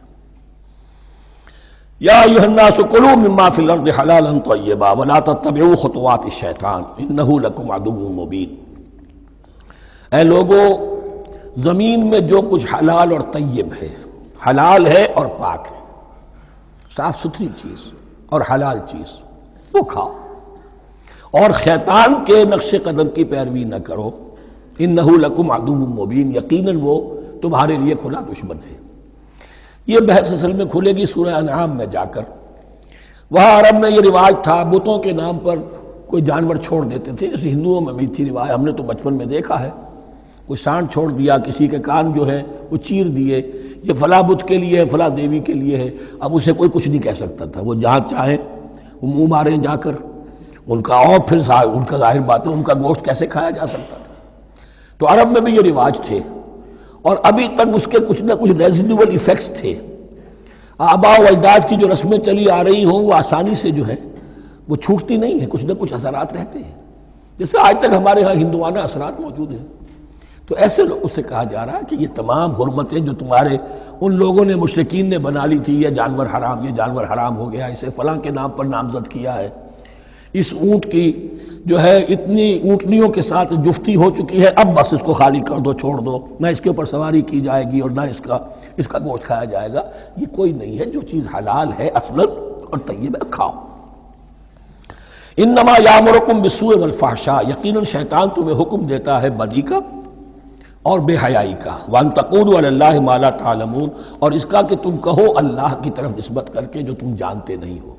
یا ایھا الناس کلوا مما فی الارض حلالا طیبا ولا تتبعوا خطوات الشیطان انہ لکم عدو مبین۔ اے لوگو، زمین میں جو کچھ حلال اور طیب ہے، حلال ہے اور پاک ہے، صاف ستھری چیز اور حلال چیز، وہ کھاؤ، اور شیطان کے نقش قدم کی پیروی نہ کرو، انہ لکم عدو مبین، یقیناً وہ تمہارے لیے کھلا دشمن ہے۔ یہ بحث اصل میں کھلے گی سورہ انعام میں جا کر۔ وہاں عرب میں یہ رواج تھا، بتوں کے نام پر کوئی جانور چھوڑ دیتے تھے، جیسے ہندوؤں میں بھی تھی رواج، ہم نے تو بچپن میں دیکھا ہے، کوئی سانڈ چھوڑ دیا، کسی کے کان جو ہے وہ چیر دیے، یہ فلاں بت کے لیے ہے، فلاں دیوی کے لیے ہے۔ اب اسے کوئی کچھ نہیں کہہ سکتا تھا، وہ جہاں چاہیں وہ منہ ماریں جا کر ان کا، اور پھر ان کا ظاہر بات ہے ان کا گوشت کیسے کھایا جا سکتا تھا۔ تو عرب میں بھی یہ رواج تھے، اور ابھی تک اس کے کچھ نہ کچھ ریزیڈول ایفیکٹس تھے۔ آباء و اجداد کی جو رسمیں چلی آ رہی ہوں وہ آسانی سے جو ہے وہ چھوٹتی نہیں ہیں، کچھ نہ کچھ اثرات رہتے ہیں، جیسے آج تک ہمارے ہاں ہندوانہ اثرات موجود ہیں۔ تو ایسے لوگوں سے کہا جا رہا ہے کہ یہ تمام حرمتیں جو تمہارے ان لوگوں نے مشرکین نے بنا لی تھی، یہ جانور حرام، یہ جانور حرام ہو گیا، اسے فلاں کے نام پر نامزد کیا ہے، اس اونٹ کی جو ہے اتنی اونٹنیوں کے ساتھ جفتی ہو چکی ہے، اب بس اس کو خالی کر دو، چھوڑ دو، نہ اس کے اوپر سواری کی جائے گی اور نہ اس کا گوشت کھایا جائے گا۔ یہ کوئی نہیں ہے، جو چیز حلال ہے اصلاً اور طیب ہے کھاؤ۔ انما یامرکم بالسوء والفحشاء، یقیناً شیطان تمہیں حکم دیتا ہے بدی کا اور بے حیائی کا، وان تقولوا علی اللہ ما لا تعلمون، اور اس کا کہ تم کہو اللہ کی طرف نسبت کر کے جو تم جانتے نہیں ہو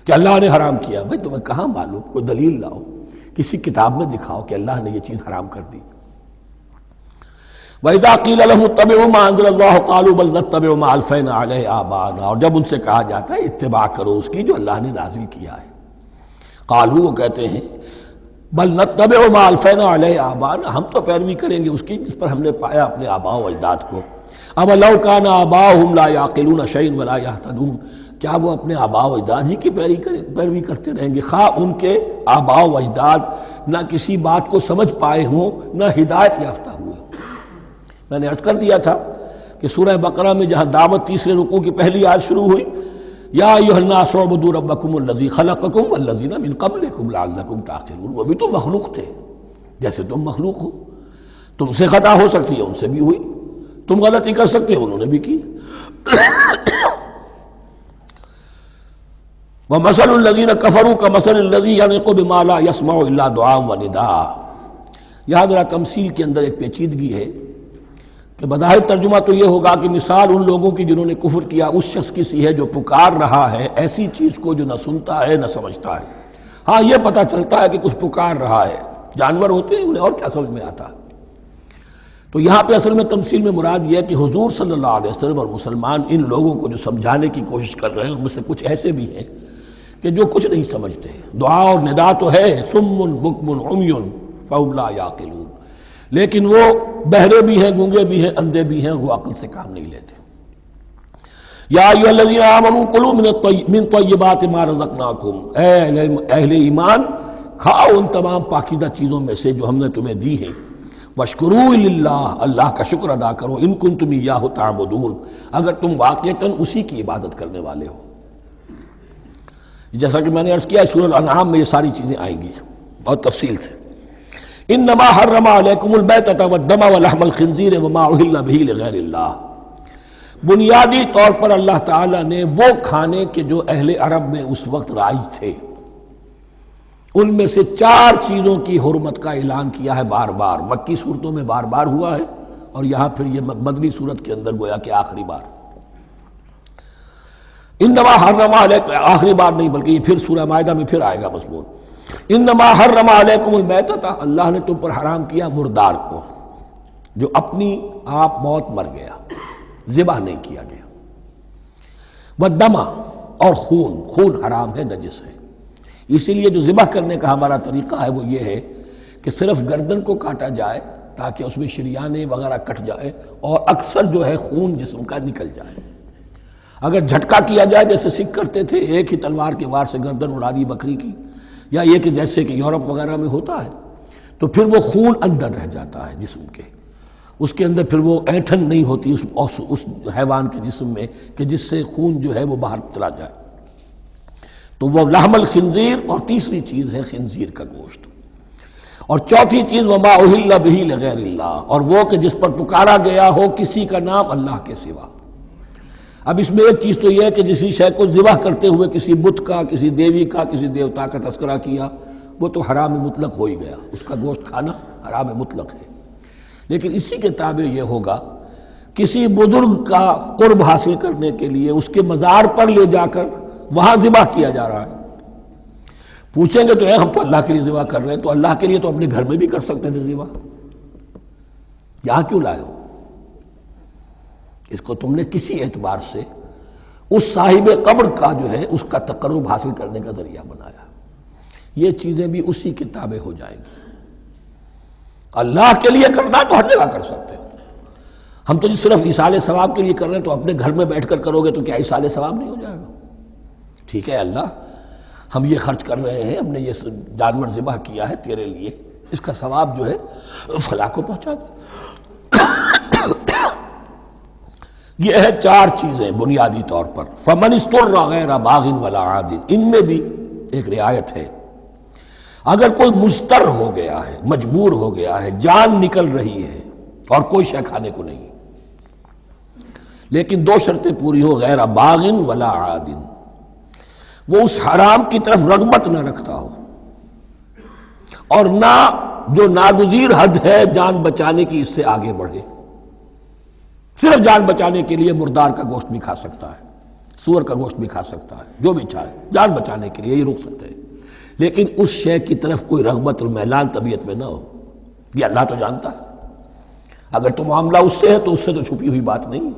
کہ اللہ نے حرام کیا۔ بھائی تمہیں کہاں معلوم؟ کوئی دلیل لاؤ، کسی کتاب میں دکھاؤ کہ اللہ نے یہ چیز حرام کر دی۔ وَإِذَا قِيلَ لَهُمُ اتَّبِعُوا مَا أَنزَلَ اللَّهُ قَالُوا بَلْ نَتَّبِعُ مَا أَلْفَيْنَا عَلَيْهِ آبَاءَنَا، اور جب ان سے کہا جاتا ہے اتباع کرو اس کی جو اللہ نے نازل کیا ہے، قالوا، وہ کہتے ہیں بل نتبع ما الفینا علیہ آباءنا، ہم تو پیروی کریں گے اس کی جس پر ہم نے پایا اپنے آباء و اجداد کو۔ اب لو کان آباؤہم لا یعقلون شیئا ولا یہتدون، کیا وہ اپنے آباء و اجداد ہی کی پیروی کرتے رہیں گے، خواہ ان کے آباء و اجداد نہ کسی بات کو سمجھ پائے ہوں نہ ہدایت یافتہ ہوئے ہوں۔ میں نے عرض کر دیا تھا کہ سورہ بقرہ میں جہاں دعوت تیسرے رکوع کی پہلی آیت شروع ہوئی، یا ایھا الناس اعبدوا ربکم الذی خلقکم والذین من قبلکم لعلکم تعقلون، وہ بھی تو مخلوق تھے جیسے تم مخلوق ہو، تم سے خطا ہو سکتی ہے، ان سے بھی ہوئی، تم غلطی کر سکتے ہو، انہوں نے بھی کی۔ ومثل الذین کفروا کمثل الذی ینطق بما لا یسمع الا دعاء ونداء، یہاں ذرا تمثیل کے اندر ایک پیچیدگی ہے کہ بظاہر ترجمہ تو یہ ہوگا کہ مثال ان لوگوں کی جنہوں نے کفر کیا اس شخص کی سی ہے جو پکار رہا ہے ایسی چیز کو جو نہ سنتا ہے نہ سمجھتا ہے۔ ہاں یہ پتہ چلتا ہے کہ کچھ پکار رہا ہے، جانور ہوتے ہیں انہیں اور کیا سمجھ میں آتا۔ تو یہاں پہ اصل میں تمثیل میں مراد یہ ہے کہ حضور صلی اللہ علیہ وسلم اور مسلمان ان لوگوں کو جو سمجھانے کی کوشش کر رہے ہیں ان میں سے کچھ ایسے بھی ہیں کہ جو کچھ نہیں سمجھتے، دعا اور ندا تو ہے، صم بکم عمی فہم لا یعقلون، لیکن وہ بہرے بھی ہیں، گونگے بھی ہیں، اندھے بھی ہیں، وہ عقل سے کام نہیں لیتے۔ یا ایھا الذین آمنوا کلوا من طیبات ما رزقناکم، اے اہل ایمان کھاؤ ان تمام پاکیزہ چیزوں میں سے جو ہم نے تمہیں دی ہیں، واشکروا للہ، اللہ کا شکر ادا کرو، ان کنتم ایاہ تعبدون، اگر تم واقعتاً اسی کی عبادت کرنے والے ہو۔ جیسا کہ میں نے عرض کیا سورہ الانعام میں یہ ساری چیزیں آئیں گی اور تفصیل سے۔ انما حرم علیکم المیتۃ والدم ولحم الخنزیر وما اہل بہ لغیر اللہ، بنیادی طور پر اللہ تعالیٰ نے وہ کھانے کے جو اہل عرب میں اس وقت رائج تھے ان میں سے 4 چیزوں کی حرمت کا اعلان کیا ہے، بار بار مکی صورتوں میں بار بار ہوا ہے اور یہاں پھر یہ مدنی صورت کے اندر گویا کہ آخری بار انما حرم علیکم، آخری بار نہیں بلکہ یہ پھر سورہ مائدہ میں پھر آئے گا مضمون، انما حرم علیکم المیتۃ، اللہ نے تم پر حرام کیا مردار کو، جو اپنی آپ موت مر گیا، ذبح نہیں کیا گیا، والدم، اور خون حرام ہے، نجس ہے۔ اسی لیے جو ذبح کرنے کا ہمارا طریقہ ہے وہ یہ ہے کہ صرف گردن کو کاٹا جائے تاکہ اس میں شریانے وغیرہ کٹ جائے اور اکثر جو ہے خون جسم کا نکل جائے۔ اگر جھٹکا کیا جائے جیسے سکھ کرتے تھے، ایک ہی تلوار کے وار سے گردن اڑا دی بکری کی، یا یہ کہ جیسے کہ یورپ وغیرہ میں ہوتا ہے، تو پھر وہ خون اندر رہ جاتا ہے جسم کے، اس کے اندر پھر وہ اینٹھن نہیں ہوتی اس حیوان کے جسم میں کہ جس سے خون جو ہے وہ باہر چلا جائے، تو وہ لحم الخنزیر، اور تیسری چیز ہے خنزیر کا گوشت، اور چوتھی چیز وما اہل بہ لغیر اللہ، اور وہ کہ جس پر پکارا گیا ہو کسی کا نام اللہ کے سوا۔ اب اس میں ایک چیز تو یہ ہے کہ جسی شے کو ذبح کرتے ہوئے کسی بت کا، کسی دیوی کا، کسی دیوتا کا تذکرہ کیا، وہ تو حرام مطلق ہو ہی گیا، اس کا گوشت کھانا حرام مطلق ہے۔ لیکن اسی کے تابع یہ ہوگا کسی بزرگ کا قرب حاصل کرنے کے لیے اس کے مزار پر لے جا کر وہاں ذبح کیا جا رہا ہے، پوچھیں گے تو ہم تو اللہ کے لیے ذبح کر رہے ہیں، تو اللہ کے لیے تو اپنے گھر میں بھی کر سکتے تھے ذبح، یہاں کیوں لائے ہو؟ اس کو تم نے کسی اعتبار سے اس صاحب قبر کا جو ہے اس کا تقرب حاصل کرنے کا ذریعہ بنایا۔ یہ چیزیں بھی اسی کی تابع ہو جائیں گی۔ اللہ کے لیے کرنا تو ہر جگہ کر سکتے ہو، ہم تو صرف ایصال ثواب کے لیے کر رہے ہیں، تو اپنے گھر میں بیٹھ کر کرو گے تو کیا ایصال ثواب نہیں ہو جائے گا؟ ٹھیک ہے اللہ، ہم یہ خرچ کر رہے ہیں، ہم نے یہ جانور ذبح کیا ہے تیرے لیے، اس کا ثواب جو ہے فلاں کو پہنچا دے۔ یہ ہے چار چیزیں بنیادی طور پر۔ فمن اضطر غیر باغ ولا عاد، ان میں بھی ایک رعایت ہے، اگر کوئی مضطر ہو گیا ہے، مجبور ہو گیا ہے، جان نکل رہی ہے اور کوئی شے کھانے کو نہیں، لیکن دو شرطیں پوری ہو، غیر باغ ولا عاد، وہ اس حرام کی طرف رغبت نہ رکھتا ہو، اور نہ جو ناگزیر حد ہے جان بچانے کی اس سے آگے بڑھے۔ صرف جان بچانے کے لیے مردار کا گوشت بھی کھا سکتا ہے، سور کا گوشت بھی کھا سکتا ہے، جو بھی چاہے جان بچانے کے لیے یہ رک سکتے ہیں، لیکن اس شے کی طرف کوئی رغبت المیلان طبیعت میں نہ ہو۔ یہ اللہ تو جانتا ہے، اگر تو معاملہ اس سے ہے تو اس سے تو چھپی ہوئی بات نہیں ہے،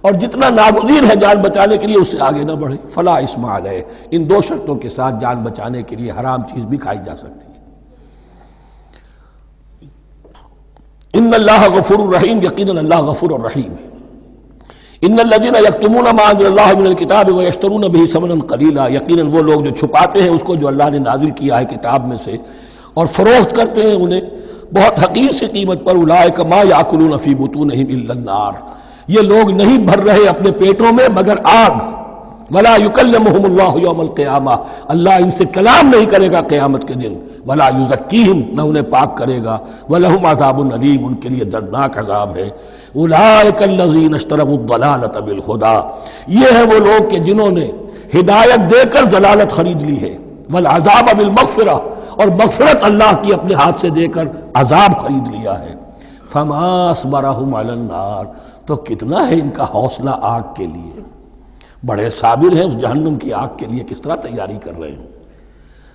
اور جتنا ناگزیر ہے جان بچانے کے لیے اس سے آگے نہ بڑھے۔ فلا اسم علیہ، ان دو شرطوں کے ساتھ جان بچانے کے لیے حرام چیز بھی کھائی جا سکتی ہے۔ ان اللہ غفور الرحیم، یقیناً اللہ غفور الرحیم ہے۔ ان الذین یکتمون ما انزل اللہ من الکتاب ویشترون بہ ثمنا قلیلا، یقیناً وہ لوگ جو چھپاتے ہیں اس کو جو اللہ نے نازل کیا ہے کتاب میں سے اور فروخت کرتے ہیں انہیں بہت حقیر سی قیمت پر، اولئک ما یاکلون فی بطونہم الا النار، یہ لوگ نہیں بھر رہے اپنے پیٹوں میں مگر آگ۔ ولا یکلمہم اللہ یوم القیامہ، اللہ ان سے کلام نہیں کرے گا قیامت کے دن۔ ولا یزکیہم، نہ انہیں پاک کرے گا۔ ولہم عذاب علیم، ان کے لیے دردناک عذاب ہے۔ اولئک الذین اشتروا الضلالۃ بالہدی، یہ ہے وہ لوگ کہ جنہوں نے ہدایت دے کر ضلالت خرید لی ہے، والعذاب بالمغفرہ، اور مغفرت اللہ کی اپنے ہاتھ سے دے کر عذاب خرید لیا ہے۔ فما اصبرہم علی النار، تو کتنا ہے ان کا حوصلہ آگ کے لیے، بڑے صابر ہیں اس جہنم کی آگ کے لیے، کس طرح تیاری کر رہے ہیں۔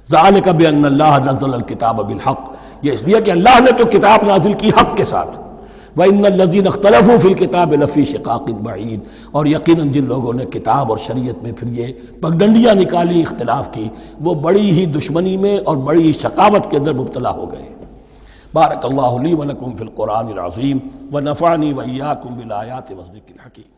ذالک بان اللہ نزل الکتاب بالحق، یہ اس لیے کہ اللہ نے تو کتاب نازل کی حق کے ساتھ۔ وان الذین اختلفوا فی الکتاب لفی شقاق بعید، اور یقیناً جن لوگوں نے کتاب اور شریعت میں پھر یہ پگڈنڈیاں نکالی اختلاف کی، وہ بڑی ہی دشمنی میں اور بڑی ہی شقاوت کے اندر مبتلا ہو گئے۔ بارک اللہ لی ولکم فی القرآن العظیم ونفعنی وإیاکم بالآیات والذکر الحکیم۔